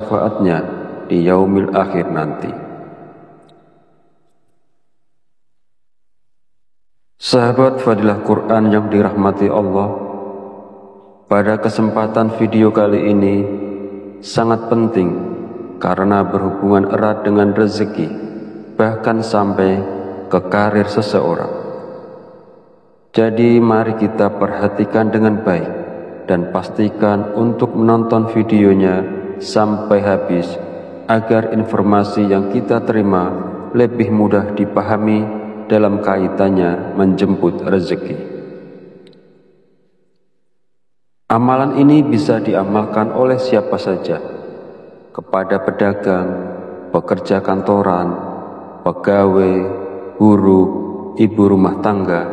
syafaatnya di yaumil akhir nanti. Sahabat Fadilah Quran yang dirahmati Allah, pada kesempatan video kali ini sangat penting karena berhubungan erat dengan rezeki, bahkan sampai ke karir seseorang. Jadi mari kita perhatikan dengan baik dan pastikan untuk menonton videonya sampai habis agar informasi yang kita terima lebih mudah dipahami dalam kaitannya menjemput rezeki. Amalan ini bisa diamalkan oleh siapa saja, kepada pedagang, pekerja kantoran, pegawai, guru, ibu rumah tangga,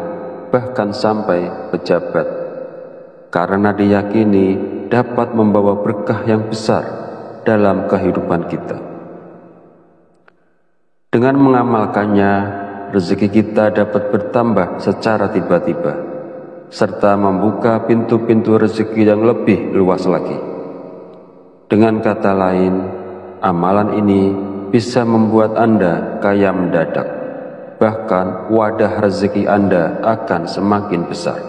bahkan sampai pejabat, karena diyakini dapat membawa berkah yang besar dalam kehidupan kita. Dengan mengamalkannya, rezeki kita dapat bertambah secara tiba-tiba, serta membuka pintu-pintu rezeki yang lebih luas lagi. Dengan kata lain, amalan ini bisa membuat Anda kaya mendadak, bahkan wadah rezeki Anda akan semakin besar.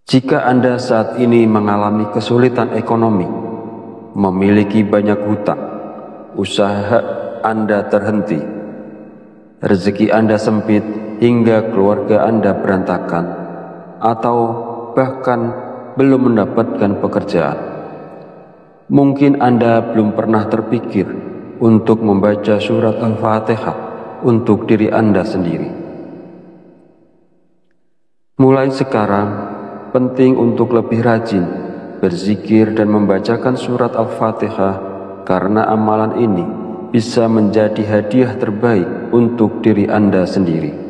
Jika Anda saat ini mengalami kesulitan ekonomi, memiliki banyak hutang, usaha Anda terhenti, rezeki Anda sempit hingga keluarga Anda berantakan, atau bahkan belum mendapatkan pekerjaan, mungkin Anda belum pernah terpikir untuk membaca surat Al-Fatihah untuk diri Anda sendiri. Mulai sekarang, penting untuk lebih rajin berzikir dan membacakan surat Al-Fatihah, karena amalan ini bisa menjadi hadiah terbaik untuk diri Anda sendiri.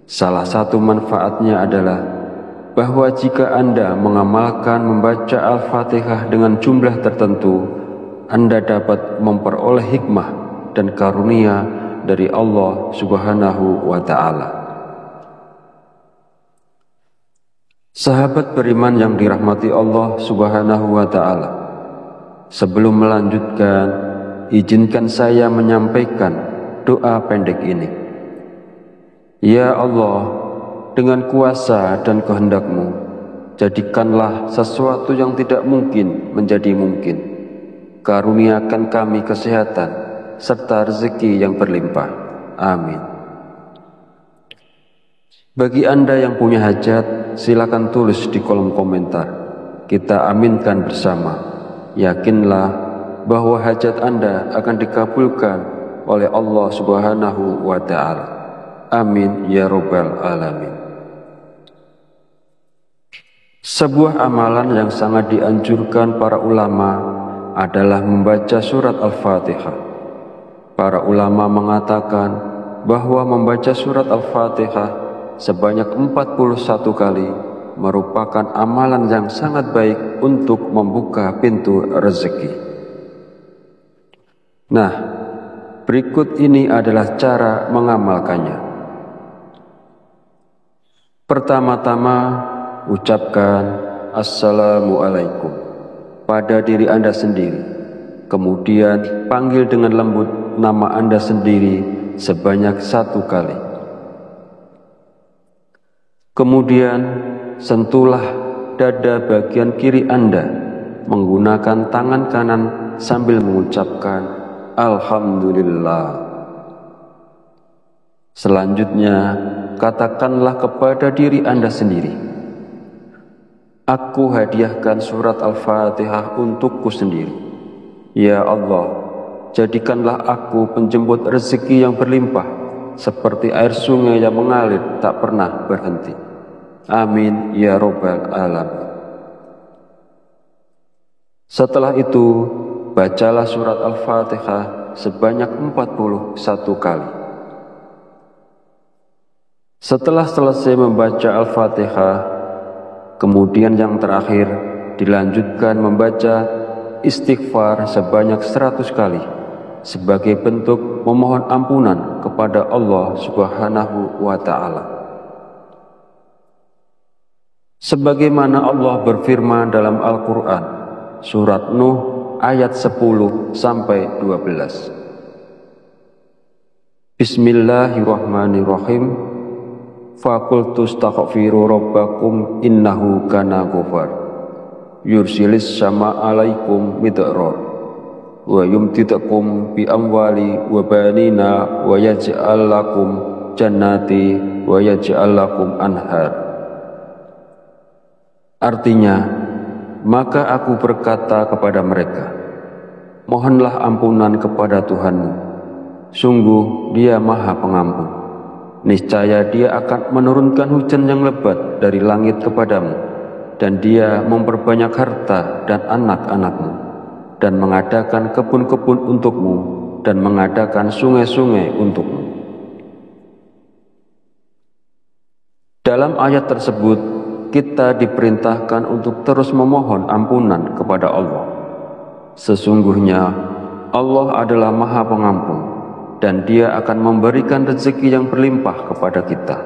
Salah satu manfaatnya adalah bahwa jika Anda mengamalkan membaca Al-Fatihah dengan jumlah tertentu, Anda dapat memperoleh hikmah dan karunia dari Allah Subhanahu wa Ta'ala. Sahabat beriman yang dirahmati Allah Subhanahu wa Ta'ala, sebelum melanjutkan, izinkan saya menyampaikan doa pendek ini. Ya Allah, dengan kuasa dan kehendak-Mu, jadikanlah sesuatu yang tidak mungkin menjadi mungkin. Karuniakan kami kesehatan serta rezeki yang berlimpah. Amin. Bagi Anda yang punya hajat, silakan tulis di kolom komentar. Kita aminkan bersama. Yakinlah bahwa hajat Anda akan dikabulkan oleh Allah Subhanahu wa Ta'ala. Amin ya Rabbal Alamin. Sebuah amalan yang sangat dianjurkan para ulama adalah membaca surat Al-Fatihah. Para ulama mengatakan bahwa membaca surat Al-Fatihah sebanyak 41 kali merupakan amalan yang sangat baik untuk membuka pintu rezeki. Nah, berikut ini adalah cara mengamalkannya. Pertama-tama, ucapkan Assalamualaikum pada diri Anda sendiri. Kemudian panggil dengan lembut nama Anda sendiri sebanyak 1 kali. Kemudian sentuhlah dada bagian kiri Anda menggunakan tangan kanan sambil mengucapkan Alhamdulillah. Selanjutnya, katakanlah kepada diri Anda sendiri, aku hadiahkan surat Al-Fatihah untukku sendiri. Ya Allah, jadikanlah aku penjemput rezeki yang berlimpah, seperti air sungai yang mengalir tak pernah berhenti. Amin ya Rabbal Alamin. Setelah itu, bacalah surat Al-Fatihah sebanyak 41 kali. Setelah selesai membaca Al-Fatihah, kemudian yang terakhir dilanjutkan membaca istighfar sebanyak 100 kali sebagai bentuk memohon ampunan kepada Allah Subhanahu wa Ta'ala. Sebagaimana Allah berfirman dalam Al-Quran surat Nuh ayat 10 sampai 12. Bismillahirrahmanirrahim. Faqultu astaghfiru rabbakum innahu kana ghafar. Yursilis sama alaikum midrar wa yumtidakum bi amwali wa banina wa yaj'al lakum jannati wa yaj'al lakum anhar. Artinya, maka aku berkata kepada mereka, mohonlah ampunan kepada Tuhanmu, sungguh Dia Maha Pengampun. Niscaya Dia akan menurunkan hujan yang lebat dari langit kepadamu, dan Dia memperbanyak harta dan anak-anakmu, dan mengadakan kebun-kebun untukmu, dan mengadakan sungai-sungai untukmu. Dalam ayat tersebut, kita diperintahkan untuk terus memohon ampunan kepada Allah. Sesungguhnya Allah adalah Maha Pengampun, dan Dia akan memberikan rezeki yang berlimpah kepada kita,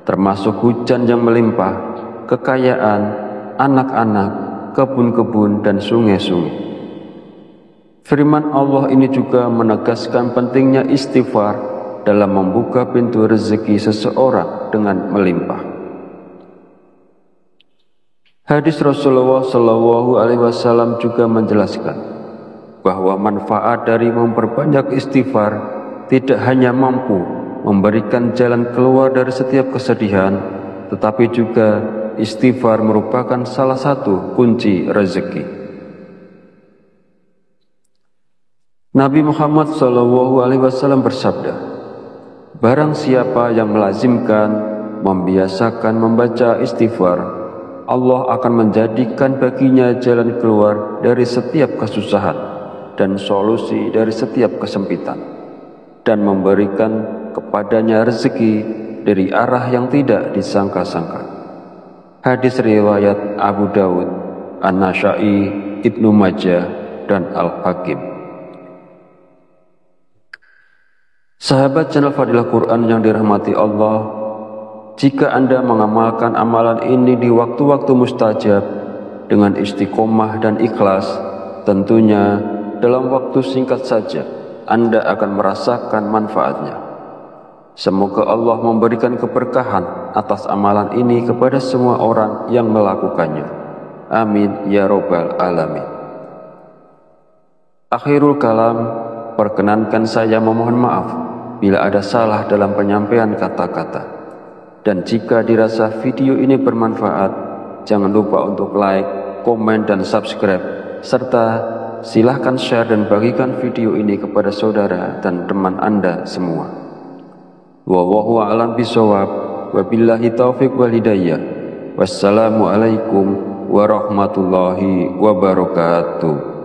termasuk hujan yang melimpah, kekayaan, anak-anak, kebun-kebun, dan sungai-sungai. Firman Allah ini juga menegaskan pentingnya istighfar dalam membuka pintu rezeki seseorang dengan melimpah. Hadis Rasulullah SAW juga menjelaskan bahwa manfaat dari memperbanyak istighfar tidak hanya mampu memberikan jalan keluar dari setiap kesedihan, tetapi juga istighfar merupakan salah satu kunci rezeki. Nabi Muhammad SAW bersabda, barang siapa yang melazimkan, membiasakan membaca istighfar, Allah akan menjadikan baginya jalan keluar dari setiap kesusahan dan solusi dari setiap kesempitan, dan memberikan kepadanya rezeki dari arah yang tidak disangka-sangka. Hadis riwayat Abu Dawud, An-Nasa'i, Ibnu Majah, dan Al-Hakim. Sahabat channel Fadilah Quran yang dirahmati Allah, jika Anda mengamalkan amalan ini di waktu-waktu mustajab dengan istiqomah dan ikhlas, tentunya dalam waktu singkat saja Anda akan merasakan manfaatnya. Semoga Allah memberikan keberkahan atas amalan ini kepada semua orang yang melakukannya. Amin ya robbal alamin. Akhirul kalam, perkenankan saya memohon maaf bila ada salah dalam penyampaian kata-kata. Dan jika dirasa video ini bermanfaat, jangan lupa untuk like, komen, dan subscribe, serta silahkan share dan bagikan video ini kepada saudara dan teman Anda semua. Wallahu a'lam bishawab, wabillahi taufiq wal hidayah. Wassalamualaikum warahmatullahi wabarakatuh.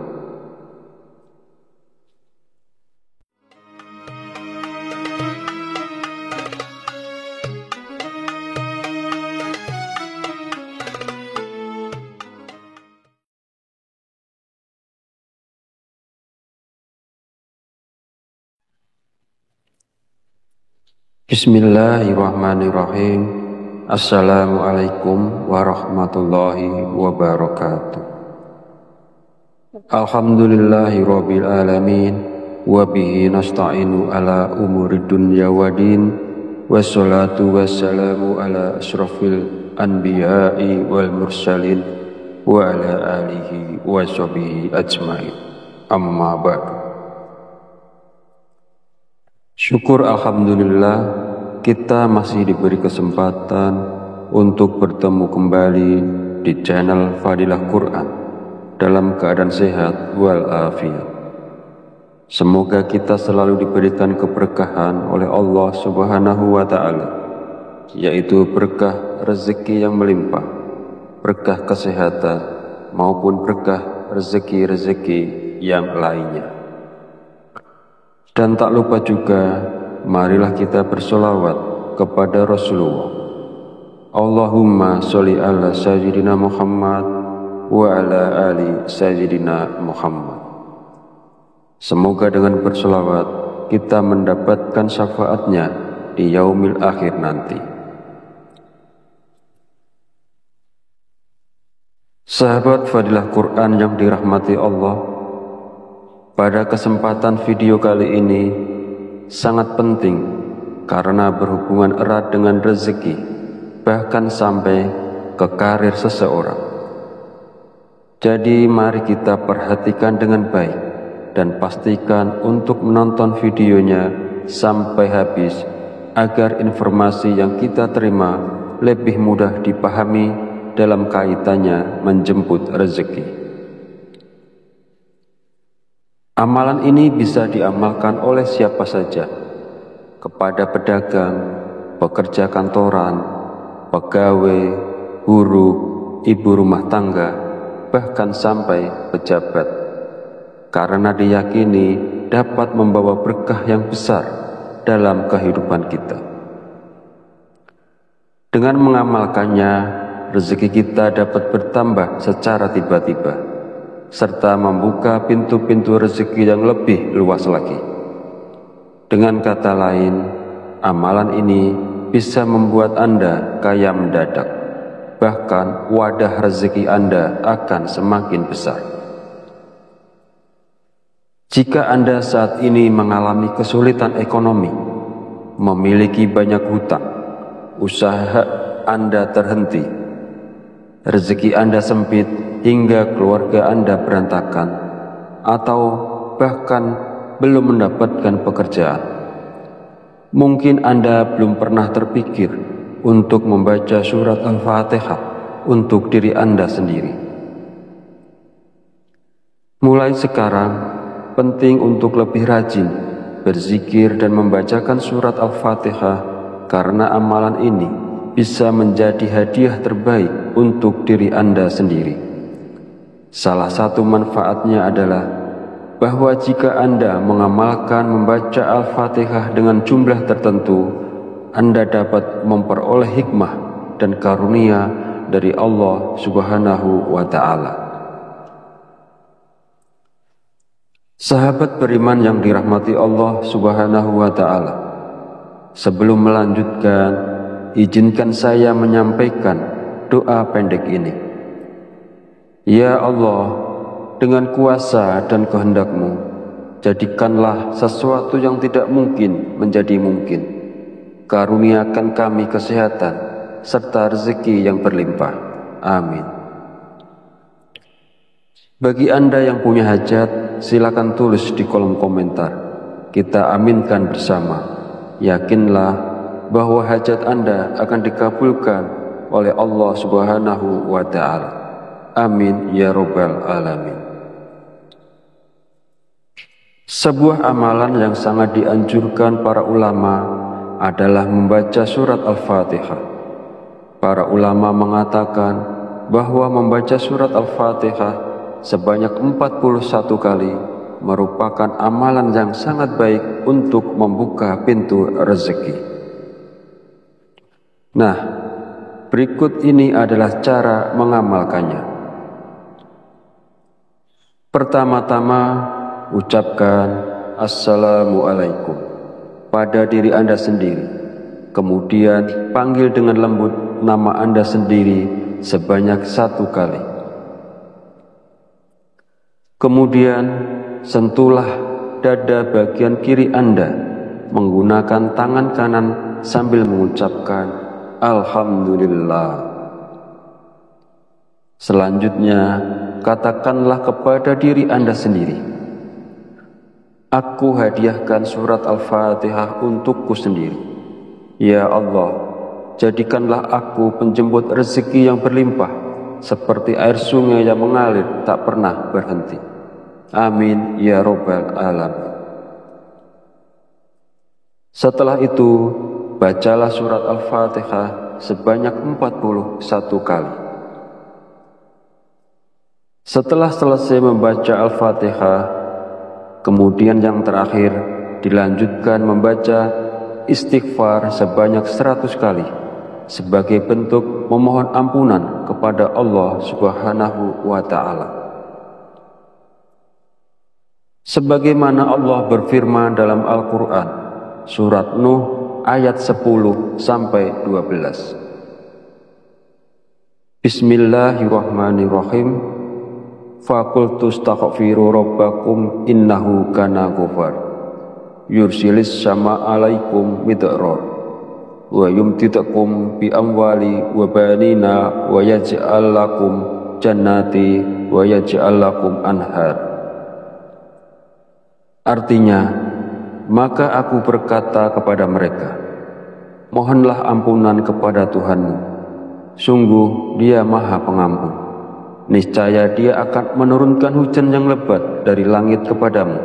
Bismillahirrahmanirrahim. Assalamualaikum warahmatullahi wabarakatuh. Alhamdulillahi rabbil alamin, wa bihi nasta'inu ala umuri dunya waddin, wassalatu wassalamu ala asyrafil anbiya'i wal mursalin wa ala alihi wa sahbihi ajmain. Amma ba'du. Syukur alhamdulillah, kita masih diberi kesempatan untuk bertemu kembali di channel Fadilah Quran dalam keadaan sehat walafiat. Semoga kita selalu diberikan keberkahan oleh Allah Subhanahu wa Ta'ala, yaitu berkah rezeki yang melimpah, berkah kesehatan, maupun berkah rezeki-rezeki yang lainnya. Dan tak lupa juga, marilah kita bersolawat kepada Rasulullah. Allahumma sholli ala sayyidina Muhammad wa ala ali sayyidina Muhammad. Semoga dengan bersolawat kita mendapatkan syafaatnya di yaumil akhir nanti. Sahabat Fadilah Quran yang dirahmati Allah, pada kesempatan video kali ini sangat penting karena berhubungan erat dengan rezeki, bahkan sampai ke karir seseorang. Jadi mari kita perhatikan dengan baik dan pastikan untuk menonton videonya sampai habis agar informasi yang kita terima lebih mudah dipahami dalam kaitannya menjemput rezeki. Amalan ini bisa diamalkan oleh siapa saja, kepada pedagang, pekerja kantoran, pegawai, guru, ibu rumah tangga, bahkan sampai pejabat, karena diyakini dapat membawa berkah yang besar dalam kehidupan kita. Dengan mengamalkannya, rezeki kita dapat bertambah secara tiba-tiba, serta membuka pintu-pintu rezeki yang lebih luas lagi. Dengan kata lain, amalan ini bisa membuat Anda kaya mendadak, bahkan wadah rezeki Anda akan semakin besar. Jika Anda saat ini mengalami kesulitan ekonomi, memiliki banyak hutang, usaha Anda terhenti, rezeki Anda sempit hingga keluarga Anda berantakan, atau bahkan belum mendapatkan pekerjaan. Mungkin Anda belum pernah terpikir untuk membaca surat Al-Fatihah untuk diri Anda sendiri. Mulai sekarang, penting untuk lebih rajin berzikir dan membacakan surat Al-Fatihah, karena amalan ini bisa menjadi hadiah terbaik untuk diri Anda sendiri. Salah satu manfaatnya adalah bahwa jika Anda mengamalkan membaca Al-Fatihah dengan jumlah tertentu, Anda dapat memperoleh hikmah dan karunia dari Allah Subhanahu wa Ta'ala. Sahabat beriman yang dirahmati Allah Subhanahu wa Ta'ala, sebelum melanjutkan, izinkan saya menyampaikan doa pendek ini. Ya Allah, dengan kuasa dan kehendak-Mu, jadikanlah sesuatu yang tidak mungkin menjadi mungkin. Karuniakan kami kesehatan serta rezeki yang berlimpah. Amin. Bagi Anda yang punya hajat, silakan tulis di kolom komentar. Kita aminkan bersama. Yakinlah bahwa hajat Anda akan dikabulkan oleh Allah Subhanahu wa Ta'ala. Amin ya Rabbal Alamin. Sebuah amalan yang sangat dianjurkan para ulama adalah membaca surat Al-Fatihah. Para ulama mengatakan bahwa membaca surat Al-Fatihah sebanyak 41 kali merupakan amalan yang sangat baik untuk membuka pintu rezeki. Nah, berikut ini adalah cara mengamalkannya. Pertama-tama, ucapkan Assalamualaikum pada diri Anda sendiri. Kemudian panggil dengan lembut nama Anda sendiri sebanyak 1 kali. Kemudian sentuhlah dada bagian kiri Anda menggunakan tangan kanan sambil mengucapkan Alhamdulillah. Selanjutnya, katakanlah kepada diri Anda sendiri, aku hadiahkan surat Al-Fatihah untukku sendiri. Ya Allah, jadikanlah aku penjemput rezeki yang berlimpah, seperti air sungai yang mengalir tak pernah berhenti. Amin ya Rabbal Alamin. Setelah itu, bacalah surat Al-Fatihah sebanyak 41 kali. Setelah selesai membaca Al-Fatihah, kemudian yang terakhir dilanjutkan membaca istighfar sebanyak 100 kali sebagai bentuk memohon ampunan kepada Allah Subhanahu wa Ta'ala. Sebagaimana Allah berfirman dalam Al-Quran, surat Nuh ayat 10-12. Bismillahirrahmanirrahim. Faqultu astaghfiru rabbakum innahu kana ghafar. Yursilis sama alaikum midrar wa yumtidakum bi amwali wa banina wa yaj'al lakum jannati wa yaj'al lakum anhar. Artinya, maka aku berkata kepada mereka, mohonlah ampunan kepada Tuhanmu. Sungguh Dia Maha Pengampun. Niscaya Dia akan menurunkan hujan yang lebat dari langit kepadamu,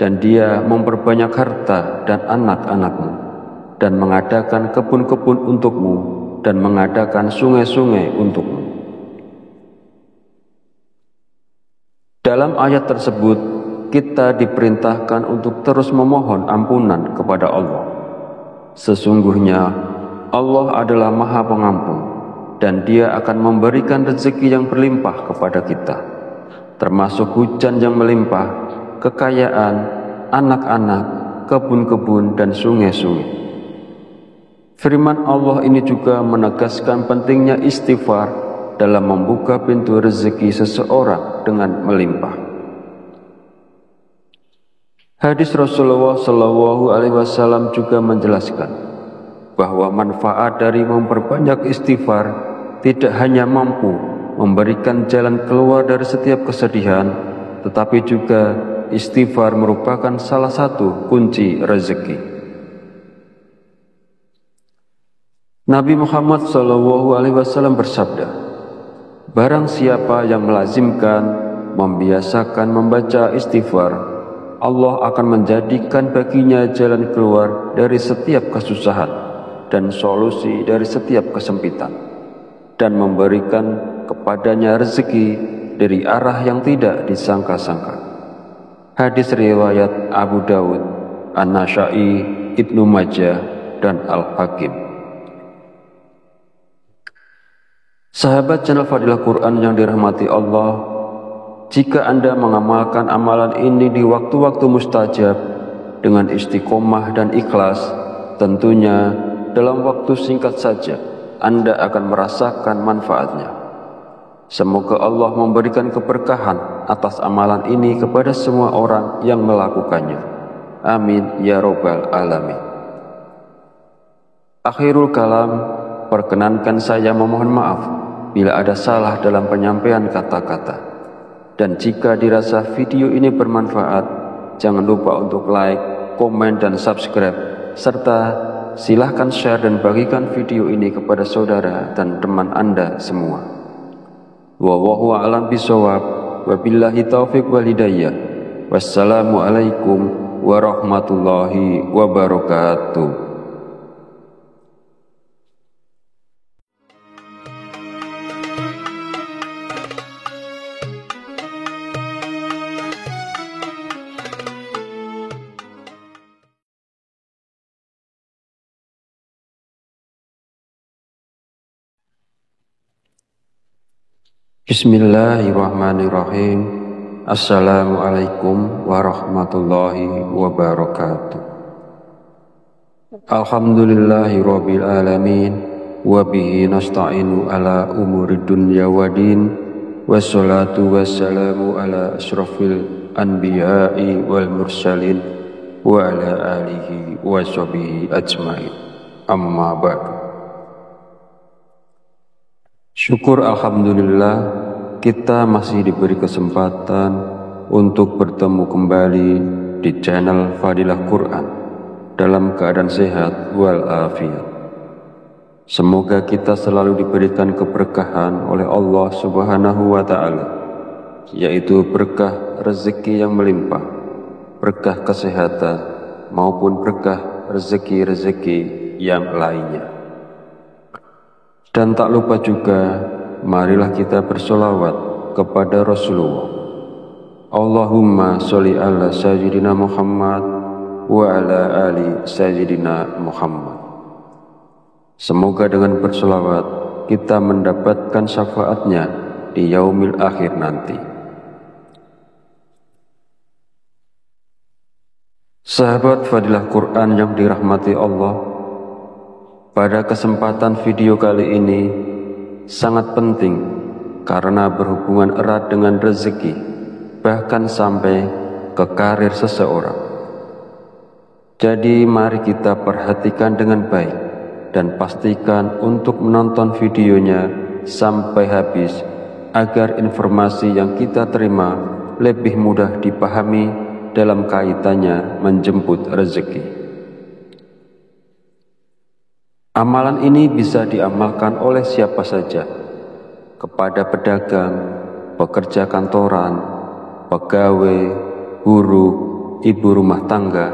dan Dia memperbanyak harta dan anak-anakmu, dan mengadakan kebun-kebun untukmu, dan mengadakan sungai-sungai untukmu. Dalam ayat tersebut, kita diperintahkan untuk terus memohon ampunan kepada Allah. Sesungguhnya Allah adalah Maha Pengampun, dan Dia akan memberikan rezeki yang berlimpah kepada kita, termasuk hujan yang melimpah, kekayaan, anak-anak, kebun-kebun, dan sungai-sungai. Firman Allah ini juga menegaskan pentingnya istighfar dalam membuka pintu rezeki seseorang dengan melimpah. Hadis Rasulullah SAW juga menjelaskan bahwa manfaat dari memperbanyak istighfar tidak hanya mampu memberikan jalan keluar dari setiap kesedihan, tetapi juga istighfar merupakan salah satu kunci rezeki. Nabi Muhammad SAW bersabda, barang siapa yang melazimkan, membiasakan membaca istighfar, Allah akan menjadikan baginya jalan keluar dari setiap kesusahan dan solusi dari setiap kesempitan, dan memberikan kepadanya rezeki dari arah yang tidak disangka-sangka. Hadis riwayat Abu Dawud, An-Nasa'i, Ibnu Majah, dan Al-Hakim. Sahabat channel Fadilah Quran yang dirahmati Allah, jika Anda mengamalkan amalan ini di waktu-waktu mustajab dengan istiqomah dan ikhlas, tentunya dalam waktu singkat saja Anda akan merasakan manfaatnya. Semoga Allah memberikan keberkahan atas amalan ini kepada semua orang yang melakukannya. Amin ya robbal alamin. Akhirul kalam, perkenankan saya memohon maaf bila ada salah dalam penyampaian kata-kata. Dan jika dirasa video ini bermanfaat, jangan lupa untuk like, komen, dan subscribe, serta silahkan share dan bagikan video ini kepada saudara dan teman Anda semua. Wallahu a'lam bishawab. Wabillahi taufiq wal hidayah. Wassalamualaikum warahmatullahi wabarakatuh. Bismillahirrahmanirrahim. Assalamualaikum warahmatullahi wabarakatuh. Alhamdulillahi rabbil alamin, wa bihi nasta'inu ala umuri dunya wa din, wassalatu wassalamu ala asrafil anbiya'i wal mursalin, wa ala alihi wa sahbihi ajmain. Amma ba'du. Syukur alhamdulillah, kita masih diberi kesempatan untuk bertemu kembali di channel Fadilah Quran dalam keadaan sehat walafiat. Semoga kita selalu diberikan keberkahan oleh Allah Subhanahu wa Ta'ala, yaitu berkah rezeki yang melimpah, berkah kesehatan, maupun berkah rezeki-rezeki yang lainnya. Dan tak lupa juga, marilah kita bersolawat kepada Rasulullah. Allahumma sholli ala sayyidina Muhammad wa ala ali sayyidina Muhammad. Semoga dengan bersolawat kita mendapatkan syafaatnya di yaumil akhir nanti. Sahabat Fadilah Quran yang dirahmati Allah, pada kesempatan video kali ini sangat penting karena berhubungan erat dengan rezeki, bahkan sampai ke karir seseorang. Jadi mari kita perhatikan dengan baik dan pastikan untuk menonton videonya sampai habis agar informasi yang kita terima lebih mudah dipahami dalam kaitannya menjemput rezeki. Amalan ini bisa diamalkan oleh siapa saja, kepada pedagang, pekerja kantoran, pegawai, buruh, ibu rumah tangga,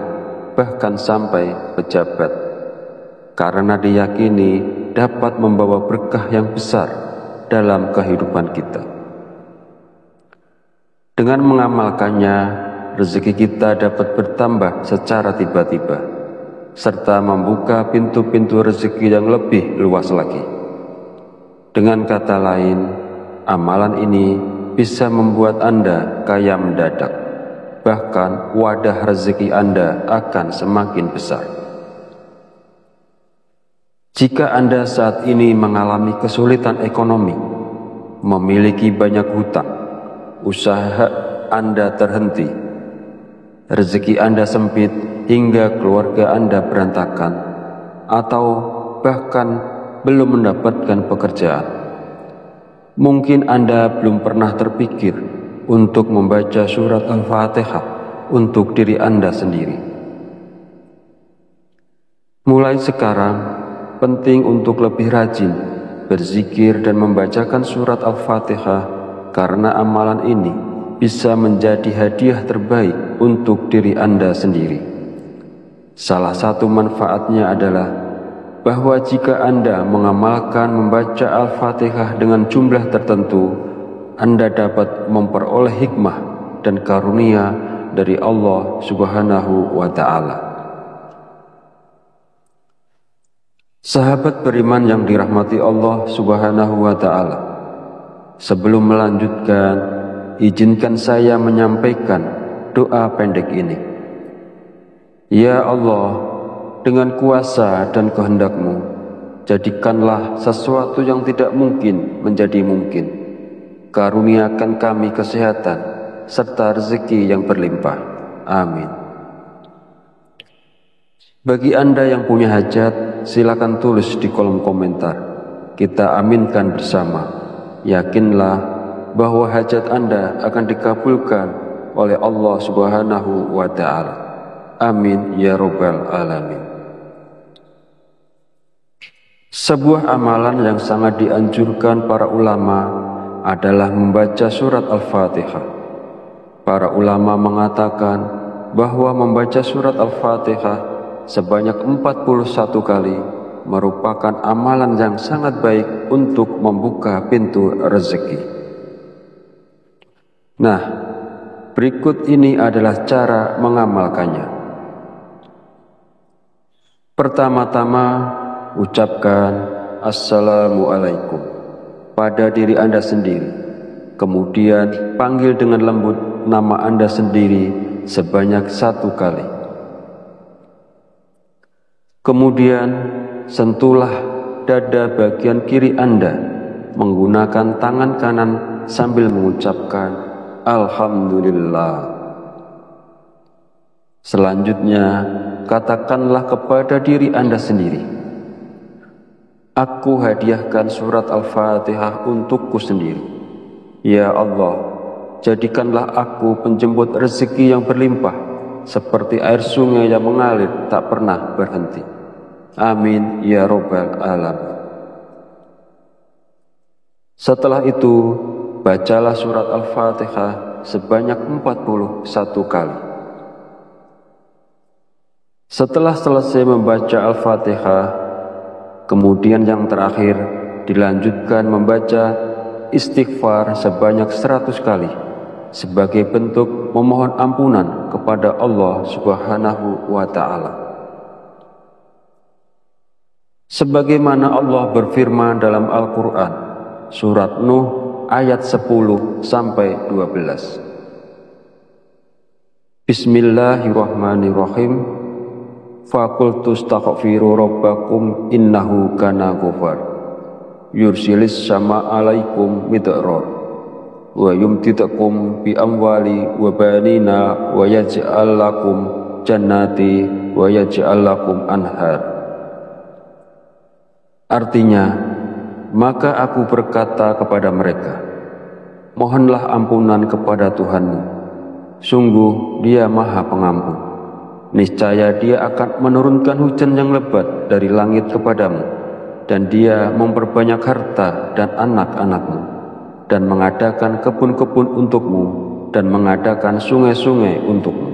bahkan sampai pejabat, karena diyakini dapat membawa berkah yang besar dalam kehidupan kita. Dengan mengamalkannya, rezeki kita dapat bertambah secara tiba-tiba, serta membuka pintu-pintu rezeki yang lebih luas lagi. Dengan kata lain, amalan ini bisa membuat Anda kaya mendadak, bahkan wadah rezeki Anda akan semakin besar. Jika Anda saat ini mengalami kesulitan ekonomi, memiliki banyak hutang, usaha Anda terhenti, rezeki Anda sempit hingga keluarga Anda berantakan, atau bahkan belum mendapatkan pekerjaan, mungkin Anda belum pernah terpikir untuk membaca surat Al-Fatihah untuk diri Anda sendiri. Mulai sekarang, penting untuk lebih rajin berzikir dan membacakan surat Al-Fatihah, karena amalan ini bisa menjadi hadiah terbaik untuk diri Anda sendiri. Salah satu manfaatnya adalah bahwa jika Anda mengamalkan membaca Al-Fatihah dengan jumlah tertentu, Anda dapat memperoleh hikmah dan karunia dari Allah Subhanahu wa Ta'ala. Sahabat beriman yang dirahmati Allah Subhanahu wa Ta'ala, sebelum melanjutkan, izinkan saya menyampaikan doa pendek ini. Ya Allah, dengan kuasa dan kehendak-Mu, jadikanlah sesuatu yang tidak mungkin menjadi mungkin. Karuniakan kami kesehatan serta rezeki yang berlimpah. Amin. Bagi Anda yang punya hajat, silakan tulis di kolom komentar. Kita aminkan bersama. Yakinlah bahwa hajat Anda akan dikabulkan oleh Allah Subhanahu wa Ta'ala. Amin ya Rabbal Alamin. Sebuah amalan yang sangat dianjurkan para ulama adalah membaca surat Al-Fatihah. Para ulama mengatakan bahwa membaca surat Al-Fatihah sebanyak 41 kali merupakan amalan yang sangat baik untuk membuka pintu rezeki. Nah, berikut ini adalah cara mengamalkannya. Pertama-tama, ucapkan Assalamualaikum pada diri Anda sendiri. Kemudian panggil dengan lembut nama Anda sendiri sebanyak 1 kali. Kemudian sentuhlah dada bagian kiri Anda menggunakan tangan kanan sambil mengucapkan Alhamdulillah. Selanjutnya, katakanlah kepada diri Anda sendiri, aku hadiahkan surat Al-Fatihah untukku sendiri. Ya Allah, jadikanlah aku penjemput rezeki yang berlimpah, seperti air sungai yang mengalir tak pernah berhenti. Amin ya Rabbal Alamin. Setelah itu, bacalah surat Al-Fatihah sebanyak 41 kali. Setelah selesai membaca Al-Fatihah, kemudian yang terakhir dilanjutkan membaca istighfar sebanyak 100 kali sebagai bentuk memohon ampunan kepada Allah Subhanahu wa Ta'ala. Sebagaimana Allah berfirman dalam Al-Quran, surat Nuh ayat 10-12. Bismillahirrahmanirrahim. Faqultu astaghfiru rabbakum innahu kana ghafar yursilis sama alaikum midrar wa yumtidakum bi amwali wa banina wa yaj'al lakum jannati wa yaj'al lakum anhar. Artinya, maka aku berkata kepada mereka, mohonlah ampunan kepada Tuhanmu, sungguh Dia Maha Pengampun. Niscaya Dia akan menurunkan hujan yang lebat dari langit kepadamu, dan Dia memperbanyak harta dan anak-anakmu, dan mengadakan kebun-kebun untukmu, dan mengadakan sungai-sungai untukmu.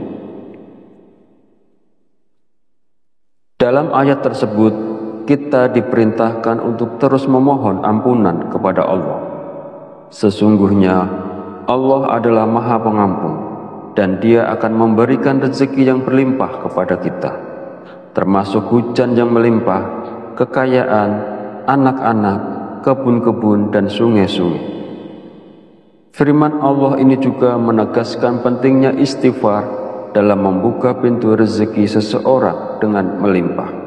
Dalam ayat tersebut, kita diperintahkan untuk terus memohon ampunan kepada Allah. Sesungguhnya Allah adalah Maha Pengampun, dan Dia akan memberikan rezeki yang berlimpah kepada kita, termasuk hujan yang melimpah, kekayaan, anak-anak, kebun-kebun, dan sungai-sungai. Firman Allah ini juga menegaskan pentingnya istighfar dalam membuka pintu rezeki seseorang dengan melimpah.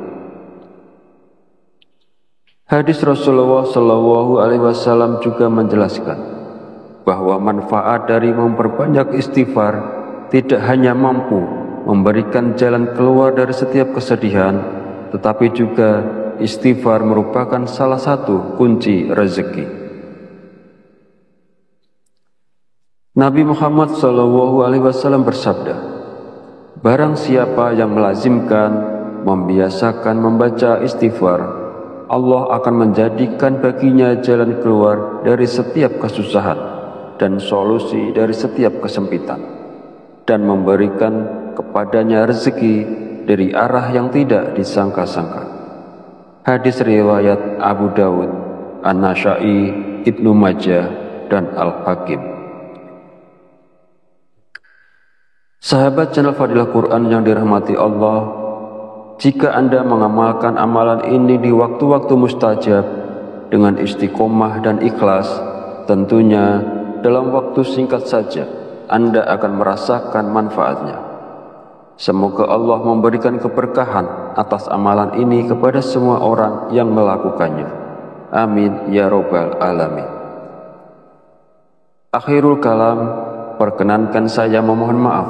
Hadis Rasulullah SAW juga menjelaskan bahwa manfaat dari memperbanyak istighfar tidak hanya mampu memberikan jalan keluar dari setiap kesedihan, tetapi juga istighfar merupakan salah satu kunci rezeki. Nabi Muhammad SAW bersabda, barang siapa yang melazimkan, membiasakan membaca istighfar, Allah akan menjadikan baginya jalan keluar dari setiap kesusahan dan solusi dari setiap kesempitan, dan memberikan kepadanya rezeki dari arah yang tidak disangka-sangka. Hadis riwayat Abu Dawud, An-Nasa'i, Ibnu Majah, dan Al-Hakim. Sahabat channel Fadilah Quran yang dirahmati Allah, jika Anda mengamalkan amalan ini di waktu-waktu mustajab dengan istiqomah dan ikhlas, tentunya dalam waktu singkat saja Anda akan merasakan manfaatnya. Semoga Allah memberikan keberkahan atas amalan ini kepada semua orang yang melakukannya. Amin ya robbal alamin. Akhirul kalam, perkenankan saya memohon maaf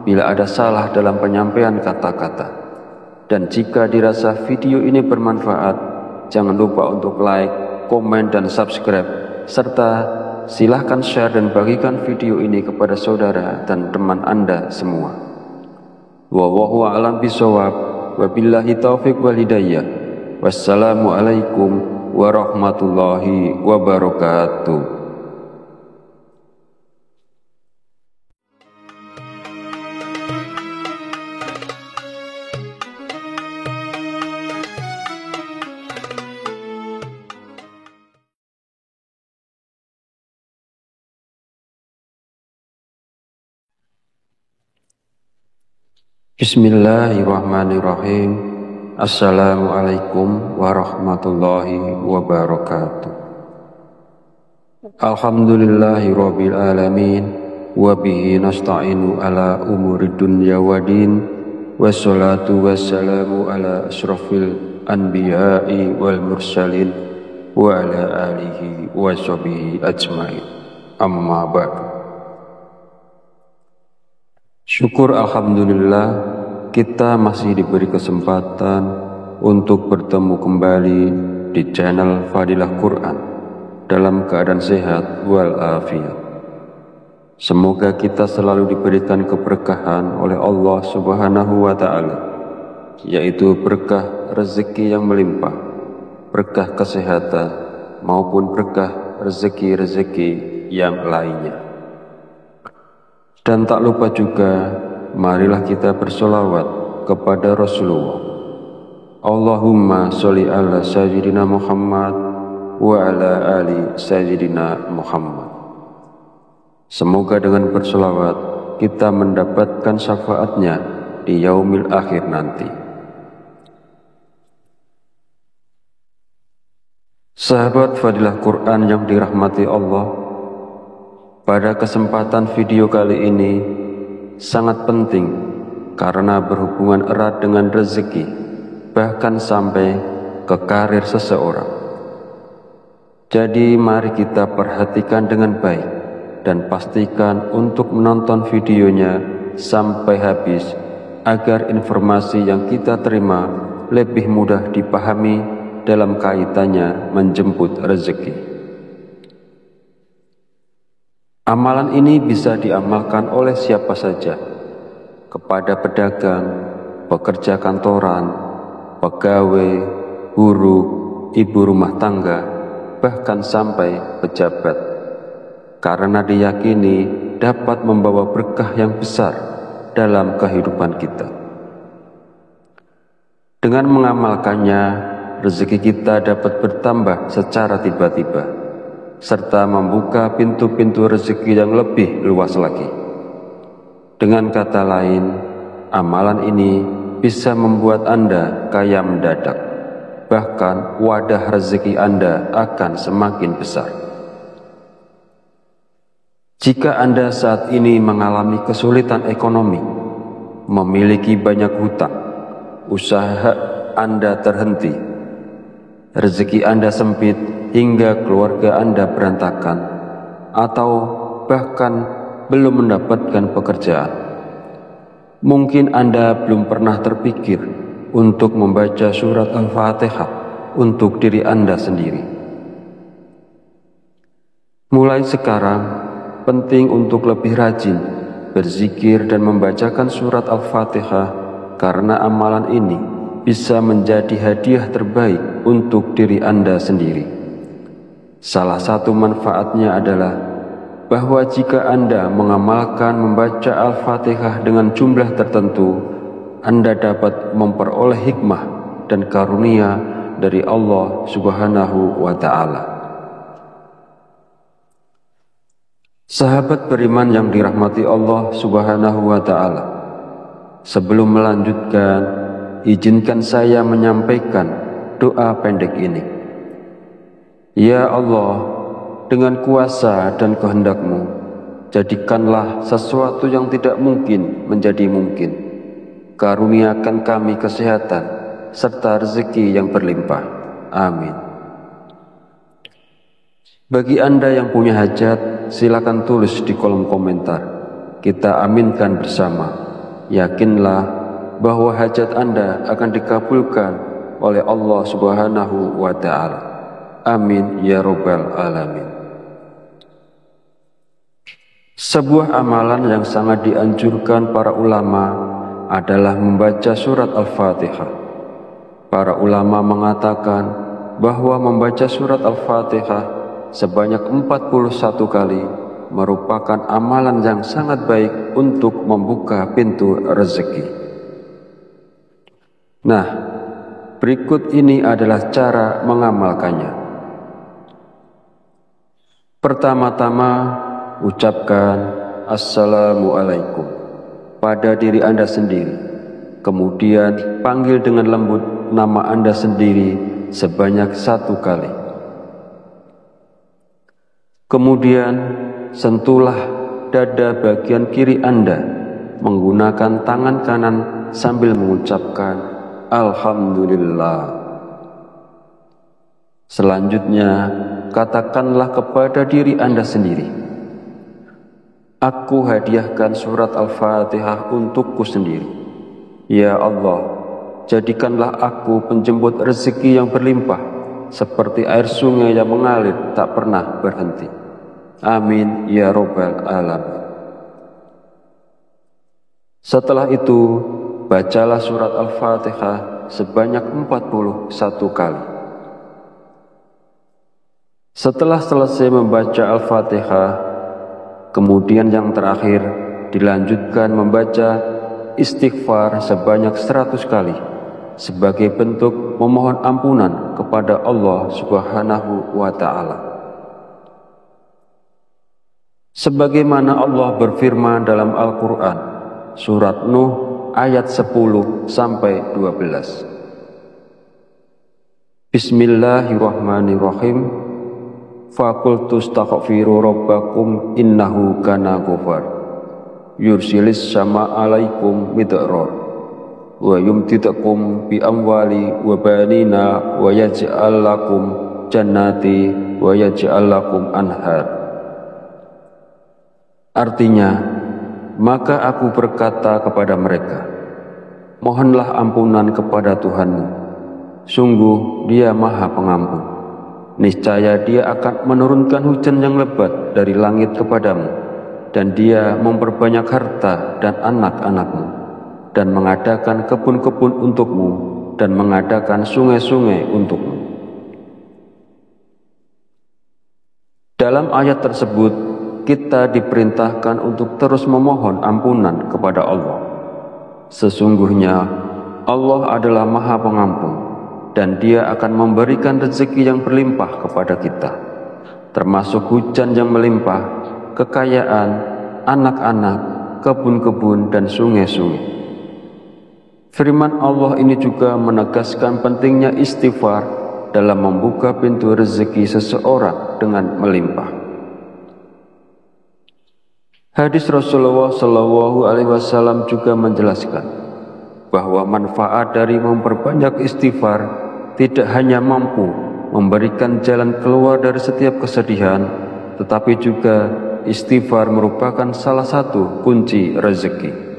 bila ada salah dalam penyampaian kata-kata. Dan jika dirasa video ini bermanfaat, jangan lupa untuk like, komen, dan subscribe, serta silahkan share dan bagikan video ini kepada saudara dan teman Anda semua. Wallahu a'lam bishawab, wabillahi taufiq wal hidayah. Wassalamualaikum warahmatullahi wabarakatuh. Bismillahirrahmanirrahim. Assalamualaikum warahmatullahi wabarakatuh. Alhamdulillahi rabbil alamin, wa bihi nasta'inu ala umuri dunya waddin, wassalatu wassalamu ala asrafil anbiya'i wal mursalin, wa ala alihi wa sahbihi ajmain. Amma ba'du. Syukur alhamdulillah, kita masih diberi kesempatan untuk bertemu kembali di channel Fadilah Quran dalam keadaan sehat walafiat. Semoga kita selalu diberikan keberkahan oleh Allah Subhanahu wa Ta'ala, yaitu berkah rezeki yang melimpah, berkah kesehatan, maupun berkah rezeki-rezeki yang lainnya. Dan tak lupa juga, marilah kita bersolawat kepada Rasulullah. Allahumma sholli ala sayyidina Muhammad wa ala ali sayyidina Muhammad. Semoga dengan bersolawat kita mendapatkan syafaatnya di yaumil akhir nanti. Sahabat Fadilah Quran yang dirahmati Allah, pada kesempatan video kali ini sangat penting karena berhubungan erat dengan rezeki, bahkan sampai ke karir seseorang. Jadi mari kita perhatikan dengan baik dan pastikan untuk menonton videonya sampai habis agar informasi yang kita terima lebih mudah dipahami dalam kaitannya menjemput rezeki. Amalan ini bisa diamalkan oleh siapa saja, kepada pedagang, pekerja kantoran, pegawai, guru, ibu rumah tangga, bahkan sampai pejabat, karena diyakini dapat membawa berkah yang besar dalam kehidupan kita. Dengan mengamalkannya, rezeki kita dapat bertambah secara tiba-tiba, serta membuka pintu-pintu rezeki yang lebih luas lagi. Dengan kata lain, amalan ini bisa membuat Anda kaya mendadak. Bahkan wadah rezeki Anda akan semakin besar. Jika Anda saat ini mengalami kesulitan ekonomi, memiliki banyak hutang, usaha Anda terhenti, rezeki Anda sempit hingga keluarga Anda berantakan, atau bahkan belum mendapatkan pekerjaan, mungkin Anda belum pernah terpikir untuk membaca surat Al-Fatihah untuk diri Anda sendiri. Mulai sekarang, penting untuk lebih rajin berzikir dan membacakan surat Al-Fatihah, karena amalan ini bisa menjadi hadiah terbaik untuk diri Anda sendiri. Salah satu manfaatnya adalah bahwa jika Anda mengamalkan membaca Al-Fatihah dengan jumlah tertentu, Anda dapat memperoleh hikmah dan karunia dari Allah Subhanahu wa Ta'ala. Sahabat beriman yang dirahmati Allah Subhanahu wa Ta'ala, sebelum melanjutkan, izinkan saya menyampaikan doa pendek ini. Ya Allah, dengan kuasa dan kehendak-Mu, jadikanlah sesuatu yang tidak mungkin menjadi mungkin. Karuniakan kami kesehatan serta rezeki yang berlimpah. Amin. Bagi Anda yang punya hajat, silakan tulis di kolom komentar. Kita aminkan bersama. Yakinlah bahwa hajat Anda akan dikabulkan oleh Allah Subhanahu wa Ta'ala. Amin ya Rabbal Alamin. Sebuah amalan yang sangat dianjurkan para ulama adalah membaca surat Al-Fatihah. Para ulama mengatakan bahwa membaca surat Al-Fatihah sebanyak 41 kali merupakan amalan yang sangat baik untuk membuka pintu rezeki. Nah, berikut ini adalah cara mengamalkannya. Pertama-tama, ucapkan Assalamualaikum pada diri Anda sendiri. Kemudian panggil dengan lembut nama Anda sendiri sebanyak 1 kali. Kemudian sentuhlah dada bagian kiri Anda menggunakan tangan kanan sambil mengucapkan Alhamdulillah. Selanjutnya, katakanlah kepada diri Anda sendiri, aku hadiahkan surat Al-Fatihah untukku sendiri. Ya Allah, jadikanlah aku penjemput rezeki yang berlimpah, seperti air sungai yang mengalir tak pernah berhenti. Amin ya Rabbal Alamin. Setelah itu, bacalah surat Al-Fatihah sebanyak 41 kali. Setelah selesai membaca Al-Fatihah, kemudian yang terakhir dilanjutkan membaca istighfar sebanyak 100 kali sebagai bentuk memohon ampunan kepada Allah Subhanahu wa Ta'ala. Sebagaimana Allah berfirman dalam Al-Quran, surat Nuh ayat 10-12. Bismillahirrahmanirrahim. Faqultu astaghfiru rabbakum innahu kana ghafar yursilis sama alaikum midrar wa yumtidakum bi amwali wa banina wa yaj'al lakum jannati wa yaj'al lakum anhar. Artinya, maka aku berkata kepada mereka, mohonlah ampunan kepada Tuhanmu, sungguh Dia Maha Pengampun. Niscaya Dia akan menurunkan hujan yang lebat dari langit kepadamu, dan Dia memperbanyak harta dan anak-anakmu, dan mengadakan kebun-kebun untukmu, dan mengadakan sungai-sungai untukmu. Dalam ayat tersebut, kita diperintahkan untuk terus memohon ampunan kepada Allah. Sesungguhnya Allah adalah Maha Pengampun, dan Dia akan memberikan rezeki yang berlimpah kepada kita, termasuk hujan yang melimpah, kekayaan, anak-anak, kebun-kebun, dan sungai-sungai. Firman Allah ini juga menegaskan pentingnya istighfar dalam membuka pintu rezeki seseorang dengan melimpah. Hadis Rasulullah SAW juga menjelaskan bahwa manfaat dari memperbanyak istighfar tidak hanya mampu memberikan jalan keluar dari setiap kesedihan, tetapi juga istighfar merupakan salah satu kunci rezeki.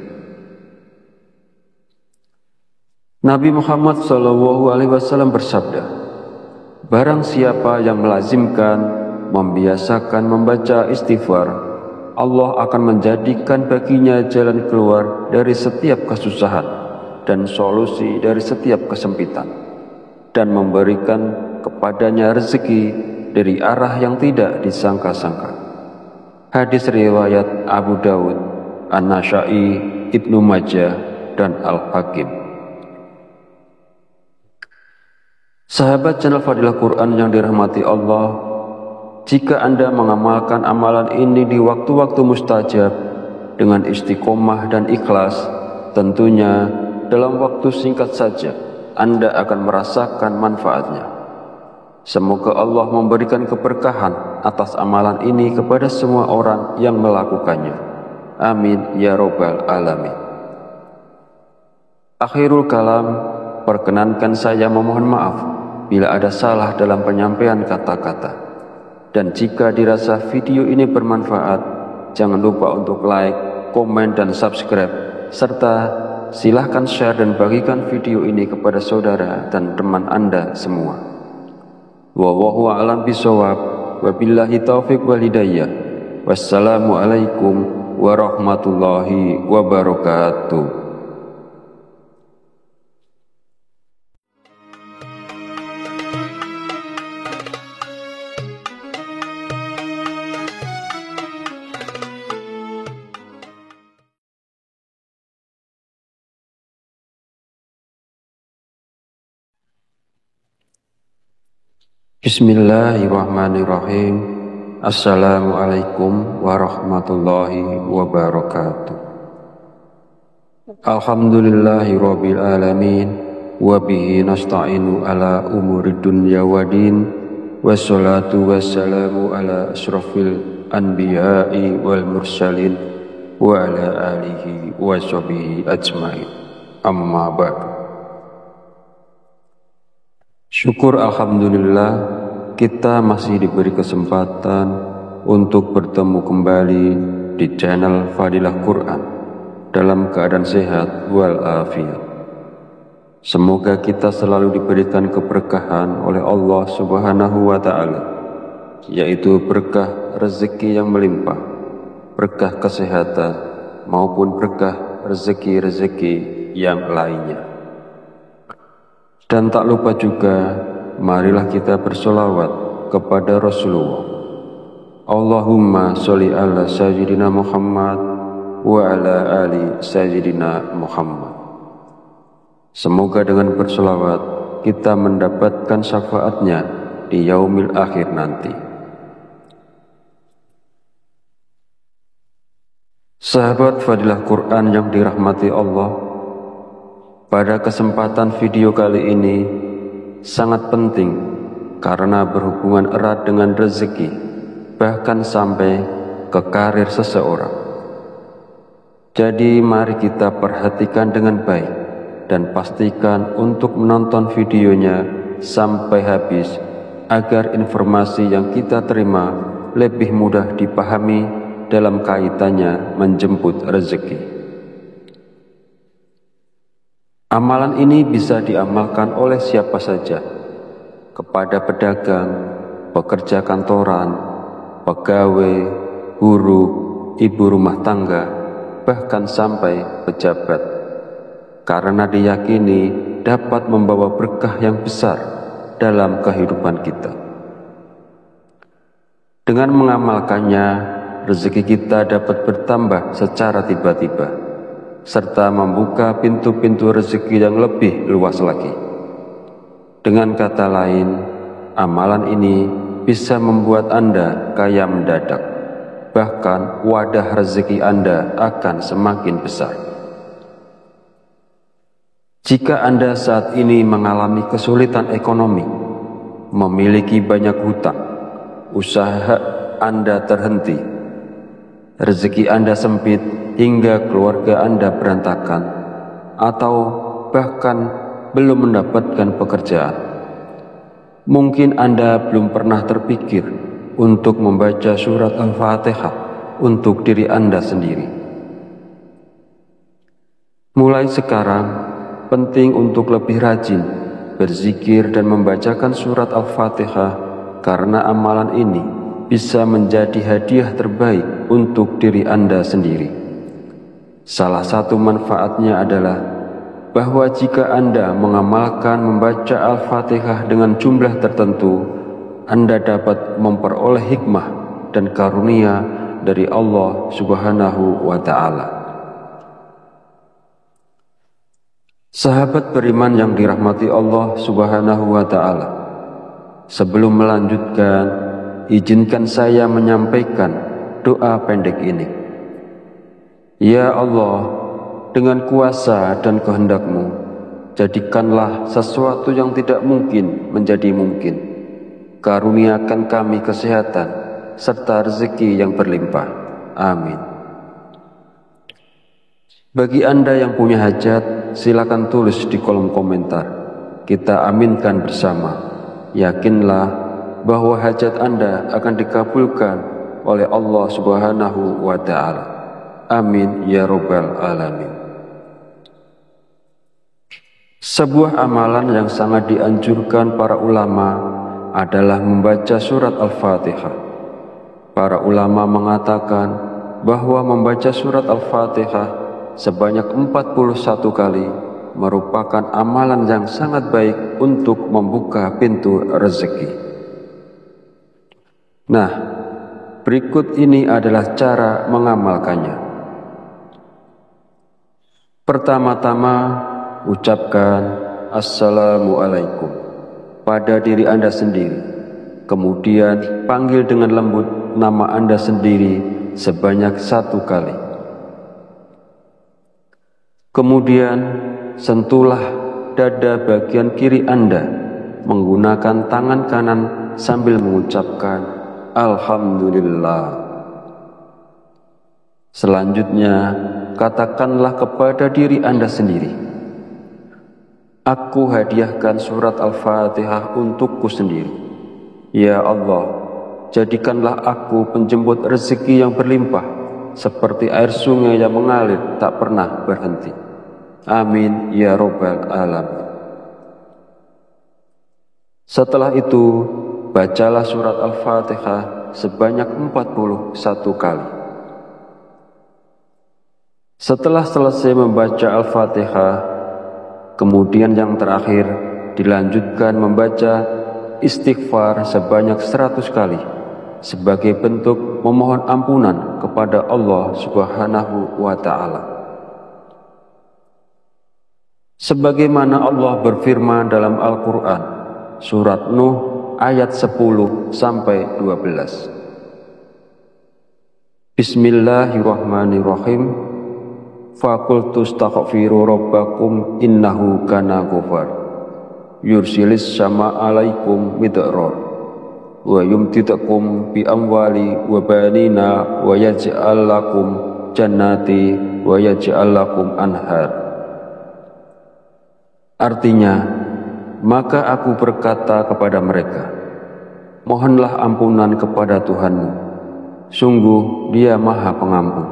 Nabi Muhammad SAW bersabda, barang siapa yang melazimkan, membiasakan membaca istighfar, Allah akan menjadikan baginya jalan keluar dari setiap kesusahan dan solusi dari setiap kesempitan, dan memberikan kepadanya rezeki dari arah yang tidak disangka-sangka. Hadis riwayat Abu Dawud, An-Nasa'i, Ibnu Majah, dan Al-Hakim. Sahabat channel Fadilah Quran yang dirahmati Allah, jika Anda mengamalkan amalan ini di waktu-waktu mustajab dengan istiqomah dan ikhlas, tentunya dalam waktu singkat saja Anda akan merasakan manfaatnya. Semoga Allah memberikan keberkahan atas amalan ini kepada semua orang yang melakukannya. Amin ya Rabbal Alamin. Akhirul kalam, perkenankan saya memohon maaf bila ada salah dalam penyampaian kata-kata. Dan jika dirasa video ini bermanfaat, jangan lupa untuk like, komen, dan subscribe, serta silahkan share dan bagikan video ini kepada saudara dan teman Anda semua. Wallahu a'lam bishawab, wabillahi taufiq wal hidayah. Wassalamualaikum warahmatullahi wabarakatuh. Bismillahirrahmanirrahim. Assalamualaikum warahmatullahi wabarakatuh. Alhamdulillahi rabbil alamin, wa bihi nasta'inu ala umurid dunya waddin, wassalatu wassalamu ala asyrafil anbiya'i wal mursalin, wa ala alihi wa sahbihi ajmain. Amma ba'du. Syukur alhamdulillah, kita masih diberi kesempatan untuk bertemu kembali di channel Fadilah Quran dalam keadaan sehat walafiat. Semoga kita selalu diberikan keberkahan oleh Allah Subhanahu wa Ta'ala, yaitu berkah rezeki yang melimpah, berkah kesehatan, maupun berkah rezeki-rezeki yang lainnya. Dan tak lupa juga, marilah kita bersolawat kepada Rasulullah. Allahumma sholli ala sayyidina Muhammad wa ala ali sayyidina Muhammad. Semoga dengan bersolawat kita mendapatkan syafaatnya di yaumil akhir nanti. Sahabat Fadilah Quran yang dirahmati Allah, pada kesempatan video kali ini sangat penting karena berhubungan erat dengan rezeki, bahkan sampai ke karir seseorang. Jadi mari kita perhatikan dengan baik dan pastikan untuk menonton videonya sampai habis agar informasi yang kita terima lebih mudah dipahami dalam kaitannya menjemput rezeki. Amalan ini bisa diamalkan oleh siapa saja, kepada pedagang, pekerja kantoran, pegawai, guru, ibu rumah tangga, bahkan sampai pejabat, karena diyakini dapat membawa berkah yang besar dalam kehidupan kita. Dengan mengamalkannya, rezeki kita dapat bertambah secara tiba-tiba, serta membuka pintu-pintu rezeki yang lebih luas lagi. Dengan kata lain, amalan ini bisa membuat Anda kaya mendadak, bahkan wadah rezeki Anda akan semakin besar. Jika Anda saat ini mengalami kesulitan ekonomi, memiliki banyak hutang, usaha Anda terhenti, rezeki Anda sempit hingga keluarga Anda berantakan, atau bahkan belum mendapatkan pekerjaan, mungkin Anda belum pernah terpikir untuk membaca surat Al-Fatihah untuk diri Anda sendiri. Mulai sekarang, penting untuk lebih rajin berzikir dan membacakan surat Al-Fatihah, karena amalan ini bisa menjadi hadiah terbaik untuk diri Anda sendiri. Salah satu manfaatnya adalah bahwa jika Anda mengamalkan membaca Al-Fatihah dengan jumlah tertentu, Anda dapat memperoleh hikmah dan karunia dari Allah Subhanahu wa Ta'ala. Sahabat beriman yang dirahmati Allah Subhanahu wa Ta'ala, sebelum melanjutkan, izinkan saya menyampaikan doa pendek ini. Ya Allah, dengan kuasa dan kehendak-Mu, jadikanlah sesuatu yang tidak mungkin menjadi mungkin. Karuniakan kami kesehatan serta rezeki yang berlimpah. Amin. Bagi Anda yang punya hajat, silakan tulis di kolom komentar. Kita aminkan bersama. Yakinlah bahwa hajat Anda akan dikabulkan oleh Allah Subhanahu wa Ta'ala. Amin ya Rabbal Alamin. Sebuah amalan yang sangat dianjurkan para ulama adalah membaca surat Al-Fatihah. Para ulama mengatakan bahwa membaca surat Al-Fatihah sebanyak 41 kali merupakan amalan yang sangat baik untuk membuka pintu rezeki. Nah, berikut ini adalah cara mengamalkannya. Pertama-tama, ucapkan Assalamualaikum pada diri Anda sendiri. Kemudian panggil dengan lembut nama Anda sendiri sebanyak 1 kali. Kemudian sentuhlah dada bagian kiri Anda menggunakan tangan kanan sambil mengucapkan Alhamdulillah. Selanjutnya, katakanlah kepada diri Anda sendiri, aku hadiahkan surat Al-Fatihah untukku sendiri. Ya Allah, jadikanlah aku penjemput rezeki yang berlimpah, seperti air sungai yang mengalir tak pernah berhenti. Amin ya Rabbal Alamin. Setelah itu, bacalah surat Al-Fatihah sebanyak 41 kali. Setelah selesai membaca Al-Fatihah, kemudian yang terakhir dilanjutkan membaca istighfar sebanyak 100 kali sebagai bentuk memohon ampunan kepada Allah Subhanahu wa Ta'ala. Sebagaimana Allah berfirman dalam Al-Quran, surat Nuh ayat 10-12. Bismillahirrahmanirrahim. Faqultu astaghfiru rabbakum innahu kana ghafar. Yursilis sama alaikum midrar wa yumtidakum bi amwali wa banina wa yaj'al lakum jannati wa yaj'al lakum anhar. Artinya, maka aku berkata kepada mereka, mohonlah ampunan kepada Tuhanmu. Sungguh Dia Maha Pengampun.